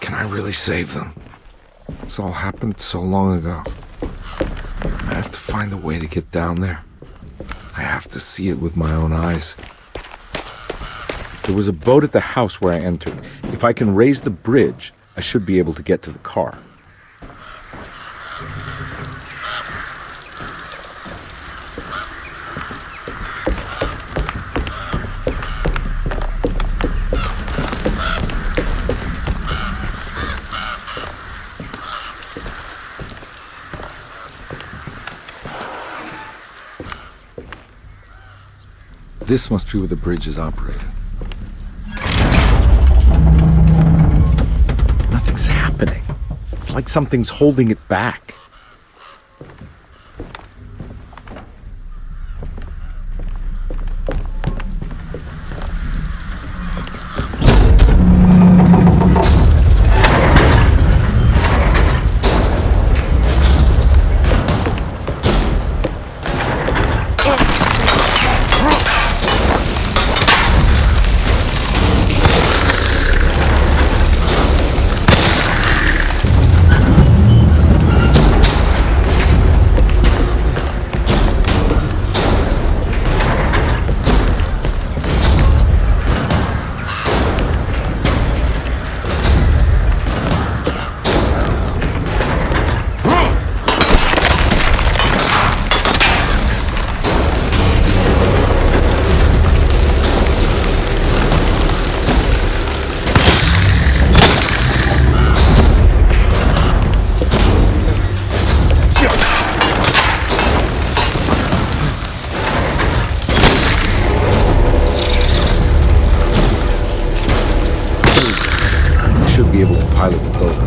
B: Can I really save them? This all happened so long ago. I have to find a way to get down there. I have to see it with my own eyes. There was a boat at the house where I entered. If I can raise the bridge, I should be able to get to the car. This must be where the bridge is operated. Nothing's happening. It's like something's holding it back. Be able to pilot the boat.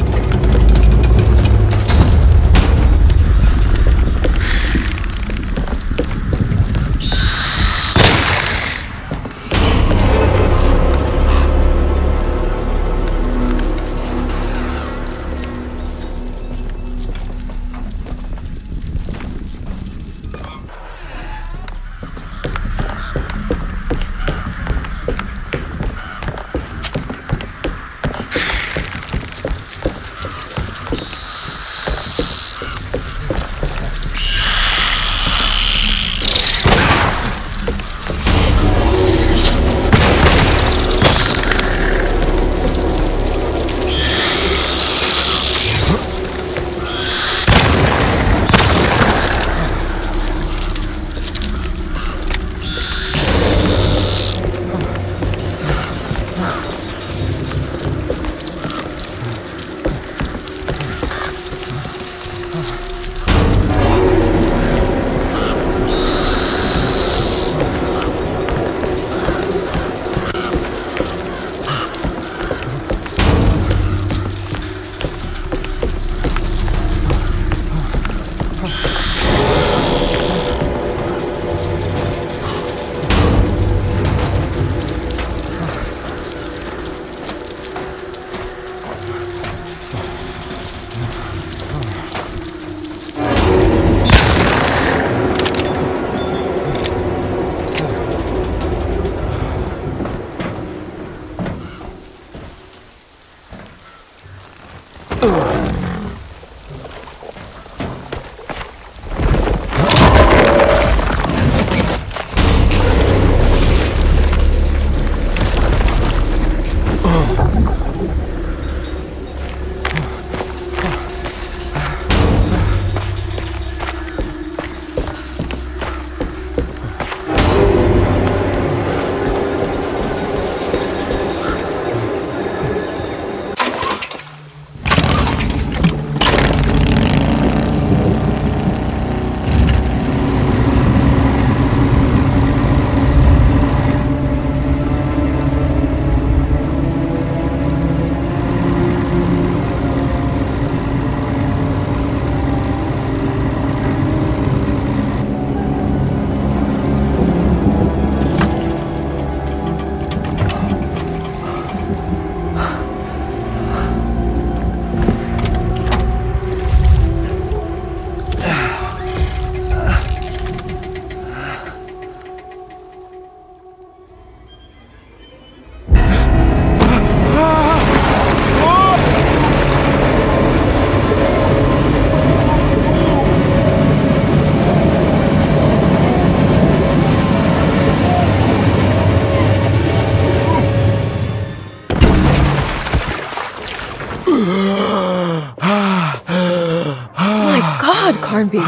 A: Carnby,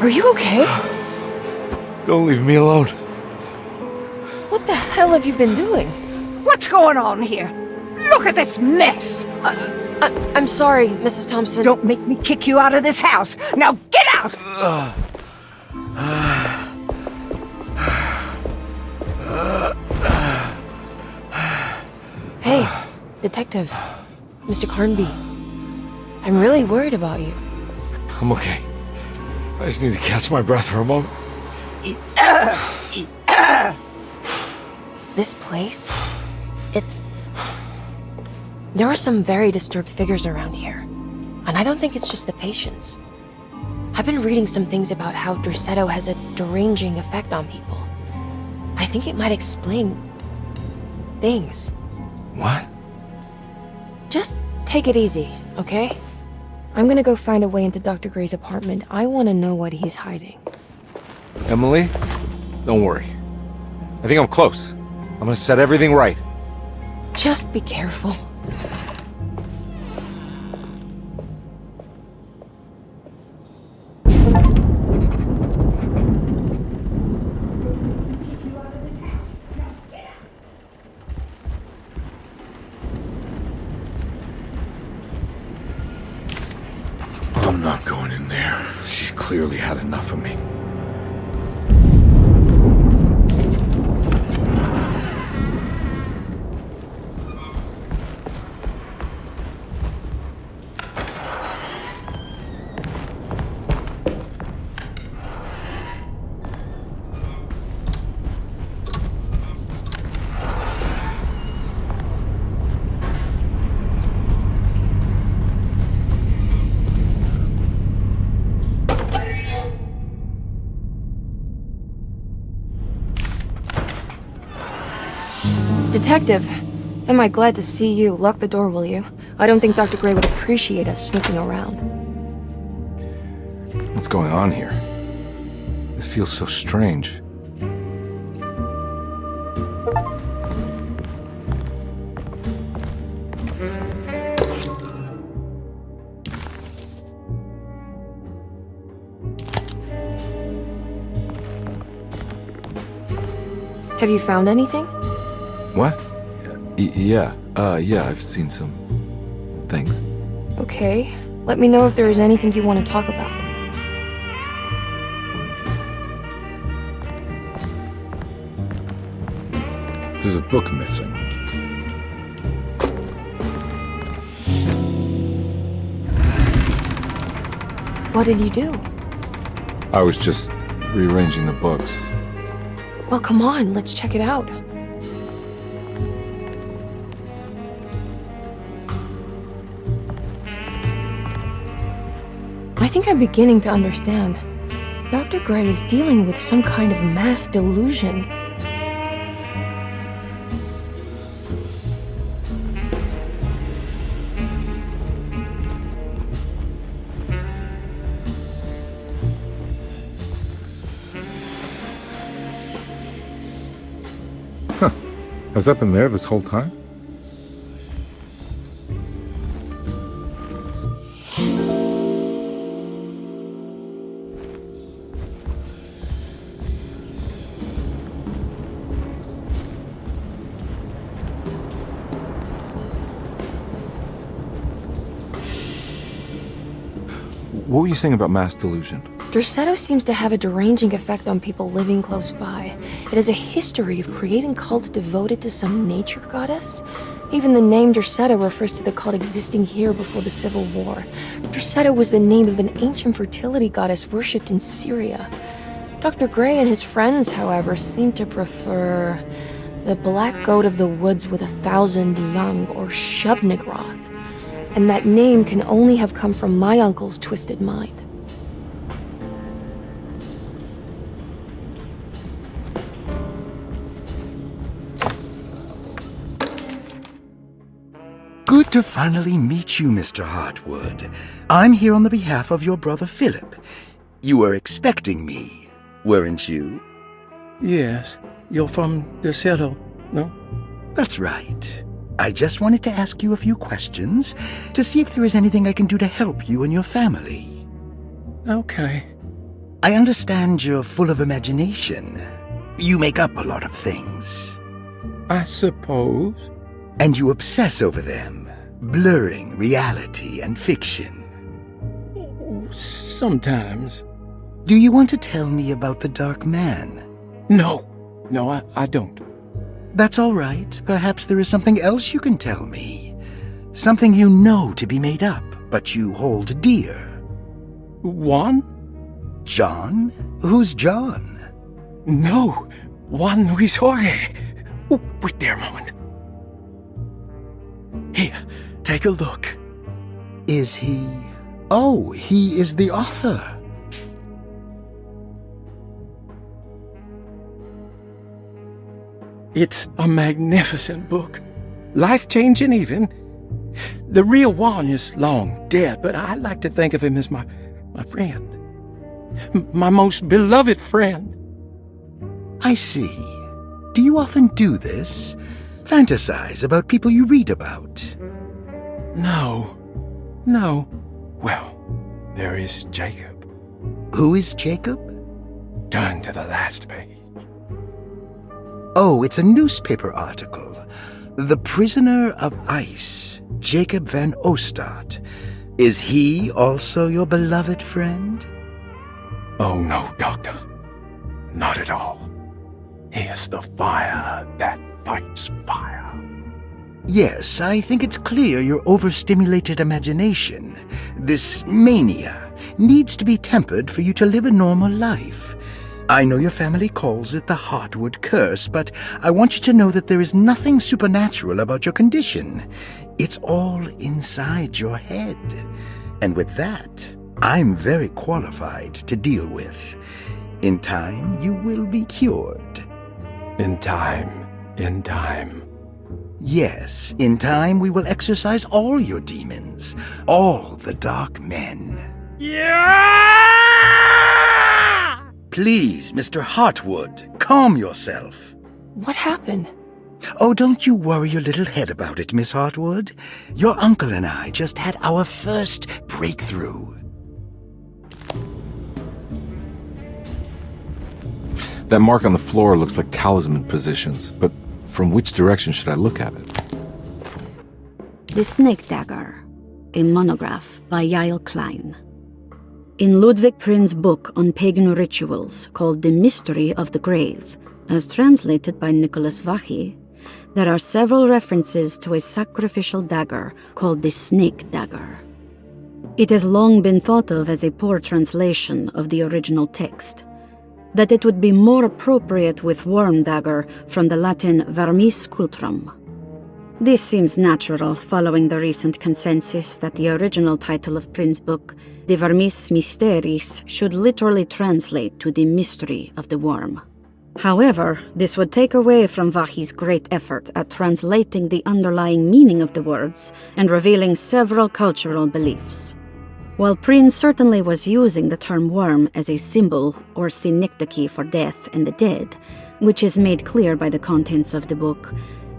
A: are you okay?
B: Don't leave me alone.
A: What the hell have you been doing?
E: What's going on here? Look at this mess!
A: I'm sorry, Mrs. Thompson.
E: Don't make me kick you out of this house. Now get out!
A: Hey, Detective. Mr. Carnby. I'm really worried about you.
B: I'm okay. I just need to catch my breath for a moment.
A: This place? There are some very disturbed figures around here. And I don't think it's just the patients. I've been reading some things about how Derceto has a deranging effect on people. I think it might explain things.
B: What?
A: Just take it easy, okay? I'm gonna go find a way into Dr. Gray's apartment. I want to know what he's hiding.
B: Emily, don't worry. I think I'm close. I'm gonna set everything right.
A: Just be careful.
B: I'm not going in there. She's clearly had enough of me.
A: Detective, am I glad to see you. Lock the door, will you? I don't think Dr. Gray would appreciate us snooping around.
B: What's going on here? This feels so strange.
A: Have you found anything?
B: What? Yeah, I've seen some things.
A: Okay. Let me know if there is anything you want to talk about.
B: There's a book missing.
A: What did you do?
B: I was just rearranging the books.
A: Well, come on, let's check it out. I think I'm beginning to understand. Dr. Gray is dealing with some kind of mass delusion.
B: Huh. Has that been there this whole time? What were you saying about mass delusion?
A: Derceto seems to have a deranging effect on people living close by. It has a history of creating cults devoted to some nature goddess. Even the name Derceto refers to the cult existing here before the Civil War. Derceto was the name of an ancient fertility goddess worshipped in Syria. Dr. Gray and his friends, however, seem to prefer the black goat of the woods with 1,000 young, or Shub-Nigroth. And that name can only have come from my uncle's twisted mind.
I: Good to finally meet you, Mr. Hartwood. I'm here on the behalf of your brother Philip. You were expecting me, weren't you?
C: Yes. You're from Derceto, no?
I: That's right. I just wanted to ask you a few questions to see if there is anything I can do to help you and your family.
C: Okay.
I: I understand you're full of imagination. You make up a lot of things.
C: I suppose.
I: And you obsess over them, blurring reality and fiction.
C: Sometimes.
I: Do you want to tell me about the Dark Man?
C: No, I don't.
I: That's all right. Perhaps there is something else you can tell me. Something you know to be made up, but you hold dear.
C: Juan?
I: John? Who's John?
C: No, Juan Luis Jorge. Oh, wait there a moment. Here, take a look.
I: Is he... Oh, he is the author.
C: It's a magnificent book. Life-changing even. The real Juan is long dead, but I like to think of him as my friend. My most beloved friend.
I: I see. Do you often do this? Fantasize about people you read about?
C: No. Well, there is Jacob.
I: Who is Jacob?
C: Turn to the last page.
I: Oh, it's a newspaper article. The Prisoner of Ice, Jacob van Ostad. Is he also your beloved friend?
C: Oh, no, Doctor. Not at all. He is the fire that fights fire.
I: Yes, I think it's clear your overstimulated imagination, this mania, needs to be tempered for you to live a normal life. I know your family calls it the Hartwood curse, but I want you to know that there is nothing supernatural about your condition. It's all inside your head. And with that, I'm very qualified to deal with. In time, you will be cured.
C: In time.
I: Yes, in time we will exorcise all your demons, all the dark men.
C: Yeah!
I: Please, Mr. Hartwood, calm yourself.
A: What happened?
I: Oh, don't you worry your little head about it, Miss Hartwood. Your uncle and I just had our first breakthrough.
M: That mark on the floor looks like talisman positions, but from which direction should I look at it?
G: The Snake Dagger, a monograph by Yael Klein. In Ludwig Prin's book on pagan rituals called The Mystery of the Grave, as translated by Nicholas Vachy, there are several references to a sacrificial dagger called the Snake Dagger. It has long been thought of as a poor translation of the original text, that it would be more appropriate with worm dagger from the Latin vermis cultrum. This seems natural following the recent consensus that the original title of Prin's book, De Vermis Mysteris, should literally translate to the mystery of the worm. However, this would take away from Vachy's great effort at translating the underlying meaning of the words and revealing several cultural beliefs. While Prin certainly was using the term worm as a symbol or synecdoche for death and the dead, which is made clear by the contents of the book,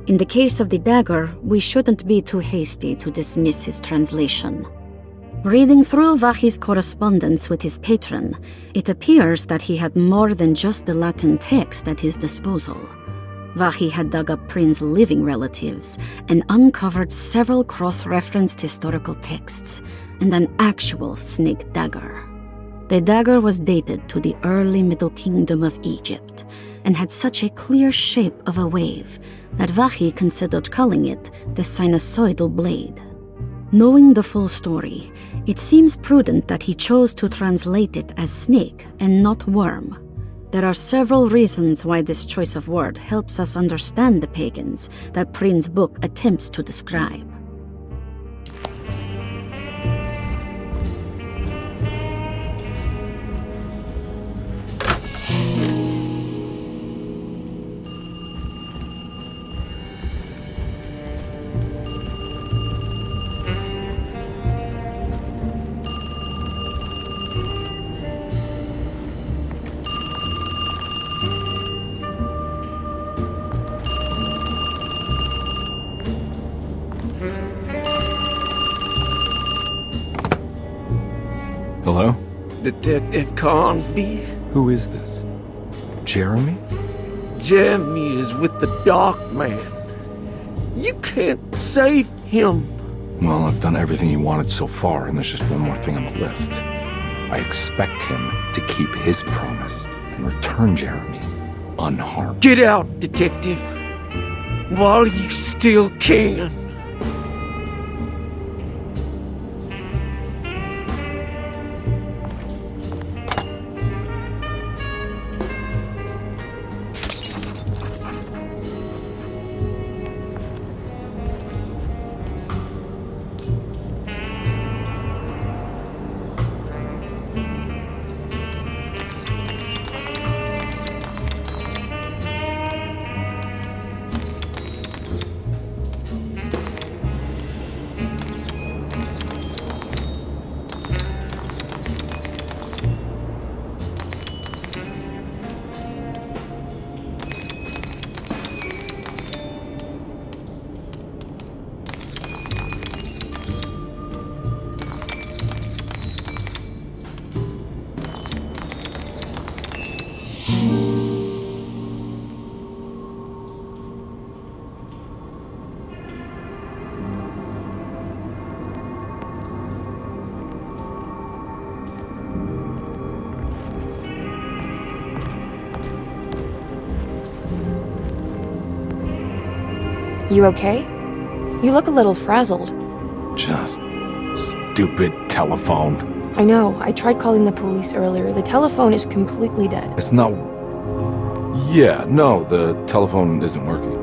G: in the case of the dagger, we shouldn't be too hasty to dismiss his translation. Reading through Vachy's correspondence with his patron, it appears that he had more than just the Latin text at his disposal. Vachy had dug up Prin's living relatives and uncovered several cross-referenced historical texts and an actual snake dagger. The dagger was dated to the early Middle Kingdom of Egypt and had such a clear shape of a wave that Vachy considered calling it the sinusoidal blade. Knowing the full story, it seems prudent that he chose to translate it as snake and not worm. There are several reasons why this choice of word helps us understand the pagans that Prin's book attempts to describe.
M: Hello?
H: Detective Carnby.
N: Who is this? Jeremy?
H: Jeremy is with the Dark Man. You can't save him.
M: Well, I've done everything he wanted so far, and there's just one more thing on the list. I expect him to keep his promise and return Jeremy unharmed.
H: Get out, Detective, while you still can.
A: You okay? You look a little frazzled.
M: Just stupid telephone.
A: I know. I tried calling the police earlier. The telephone is completely dead.
M: It's not... Yeah, no, the telephone isn't working.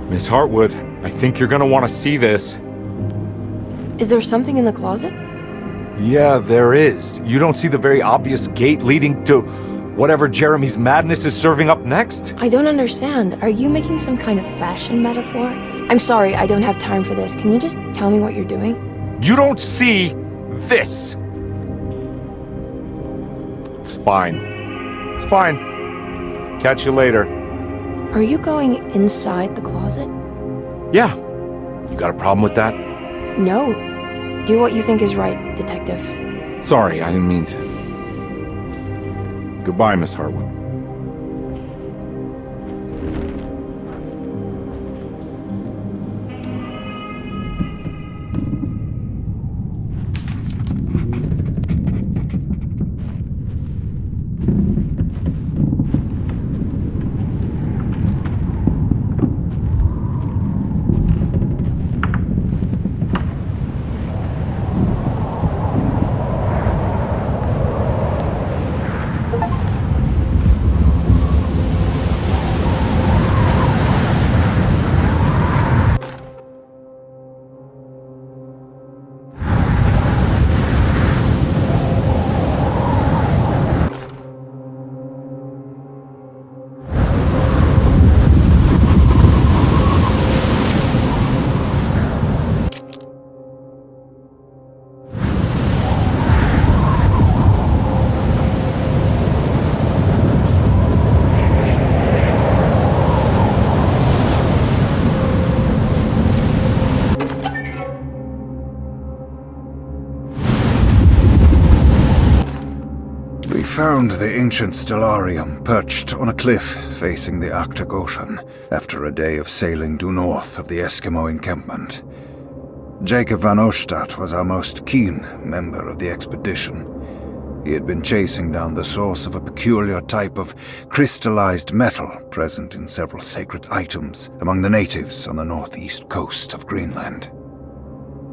M: Miss Hartwood, I think you're gonna want to see this.
A: Is there something in the closet?
M: Yeah, there is. You don't see the very obvious gate leading to whatever Jeremy's madness is serving up next?
A: I don't understand. Are you making some kind of fashion metaphor? I'm sorry, I don't have time for this. Can you just tell me what you're doing?
M: You don't see this! It's fine. It's fine. Catch you later.
A: Are you going inside the closet?
M: Yeah. You got a problem with that?
A: No. Do what you think is right, Detective.
M: Sorry, I didn't mean to. Goodbye, Miss Hartwood.
P: Found the ancient stellarium perched on a cliff facing the Arctic Ocean after a day of sailing due north of the Eskimo encampment. Jacob van Oostad was our most keen member of the expedition. He had been chasing down the source of a peculiar type of crystallized metal present in several sacred items among the natives on the northeast coast of Greenland.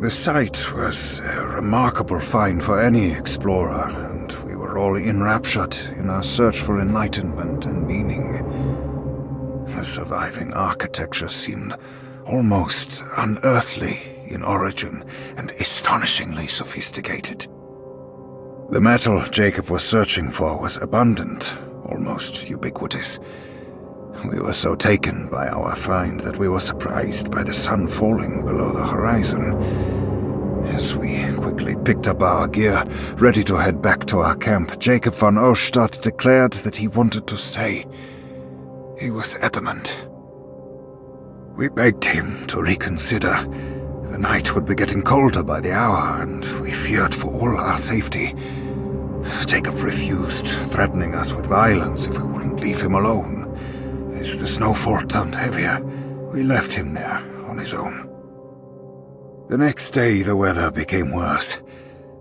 P: The site was a remarkable find for any explorer, and we were all enraptured in our search for enlightenment and meaning. The surviving architecture seemed almost unearthly in origin and astonishingly sophisticated. The metal Jacob was searching for was abundant, almost ubiquitous. We were so taken by our find that we were surprised by the sun falling below the horizon. As we quickly picked up our gear, ready to head back to our camp, Jacob van Oostad declared that he wanted to stay. He was adamant. We begged him to reconsider. The night would be getting colder by the hour, and we feared for all our safety. Jacob refused, threatening us with violence if we wouldn't leave him alone. As the snowfall turned heavier, we left him there on his own. The next day, the weather became worse,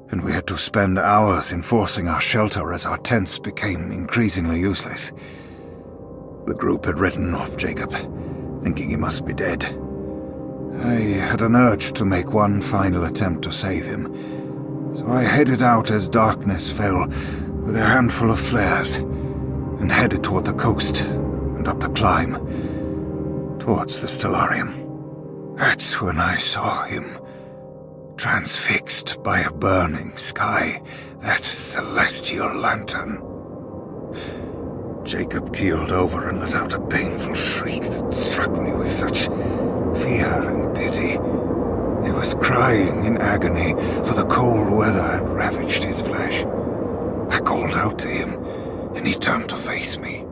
P: and we had to spend hours enforcing our shelter as our tents became increasingly useless. The group had written off Jacob, thinking he must be dead. I had an urge to make one final attempt to save him, so I headed out as darkness fell with a handful of flares and headed toward the coast and up the climb towards the Stellarium. That's when I saw him, transfixed by a burning sky, that celestial lantern. Jacob keeled over and let out a painful shriek that struck me with such fear and pity. He was crying in agony, for the cold weather had ravaged his flesh. I called out to him, and he turned to face me.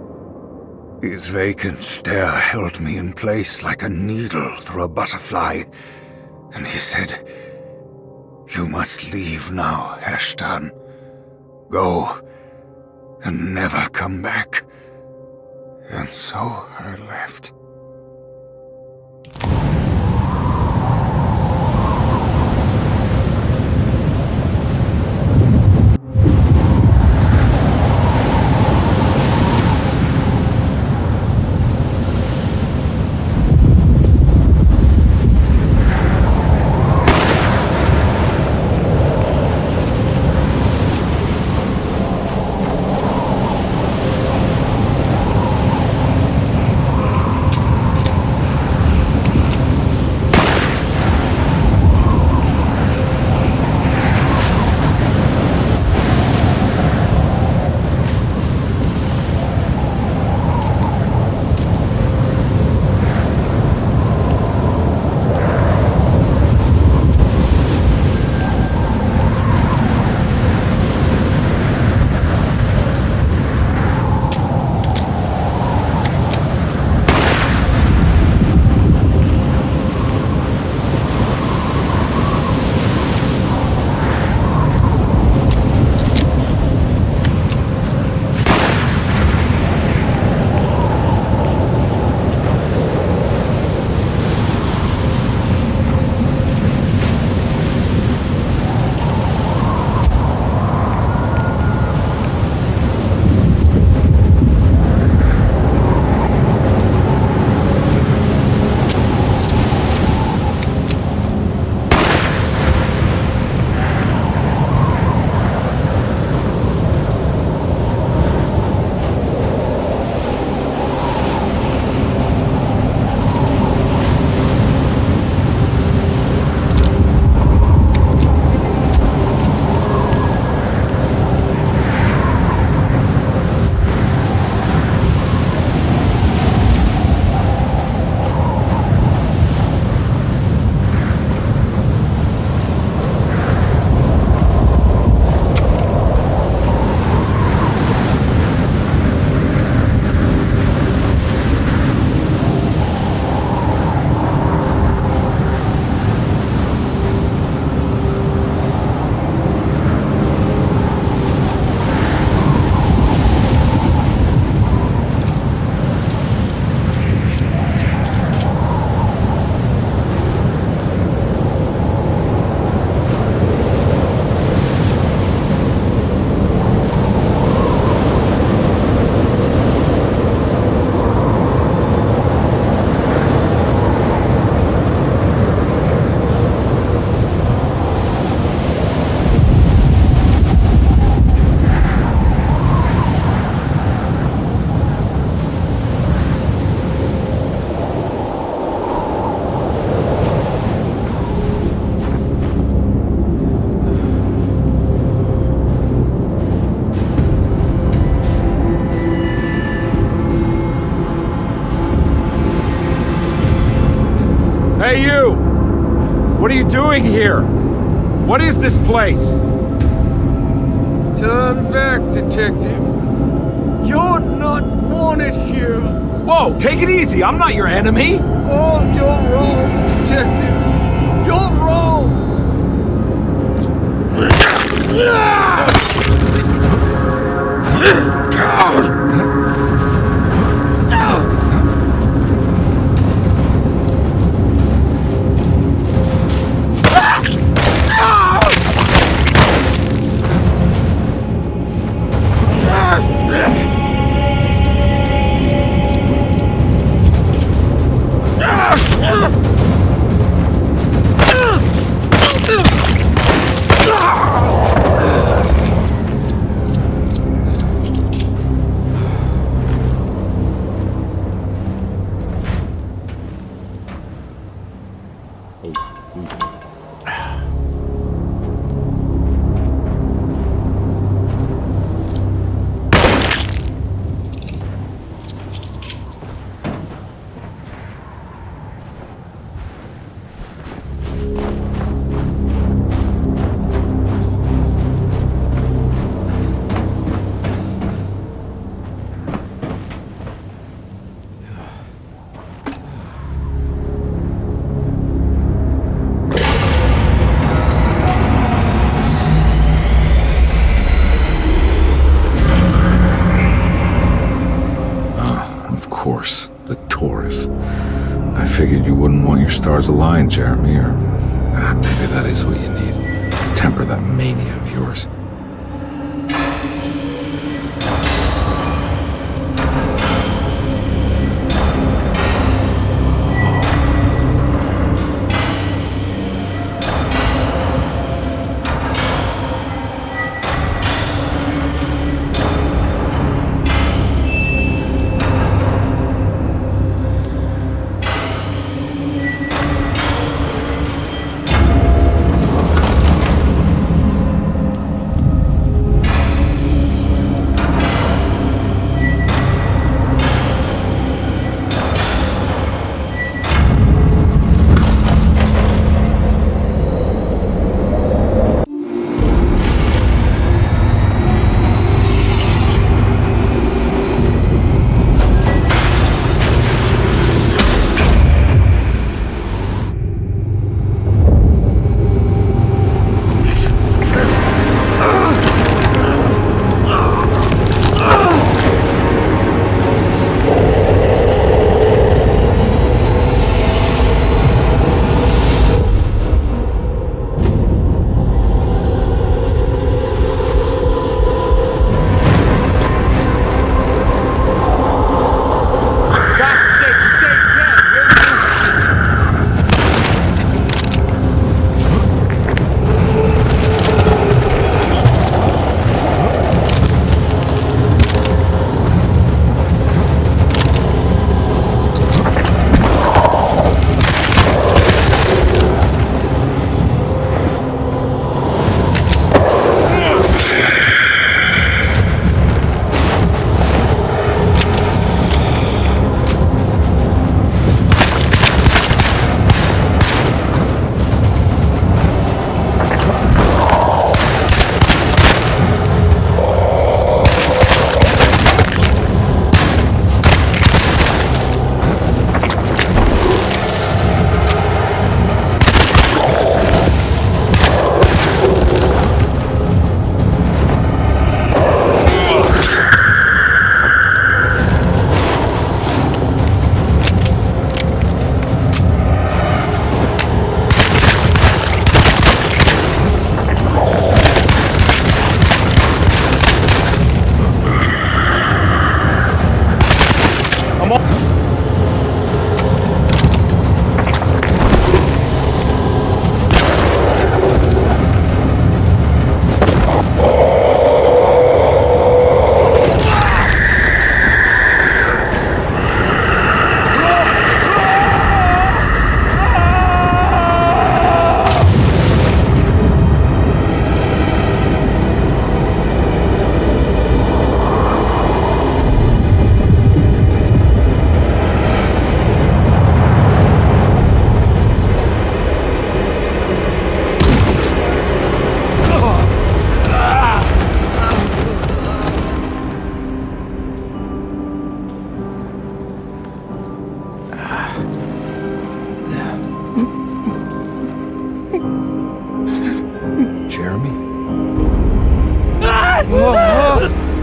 P: His vacant stare held me in place like a needle through a butterfly, and he said, "You must leave now, Ashtan. Go, and never come back." And so I left.
N: Hey, you! What are you doing here? What is this place?
H: Turn back, Detective. You're not wanted here.
N: Whoa, take it easy. I'm not your enemy.
C: Oh, you're wrong, Detective. You're wrong.
M: Of course, the Taurus. I figured you wouldn't want your stars aligned, Jeremy, or maybe that is what you need to temper that mania of yours.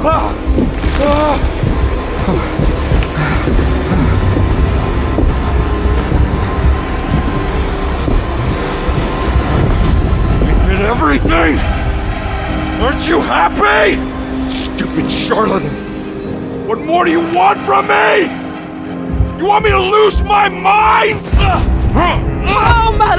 N: I did everything! Aren't you happy? Stupid charlatan! What more do you want from me? You want me to lose my mind?
L: Oh, my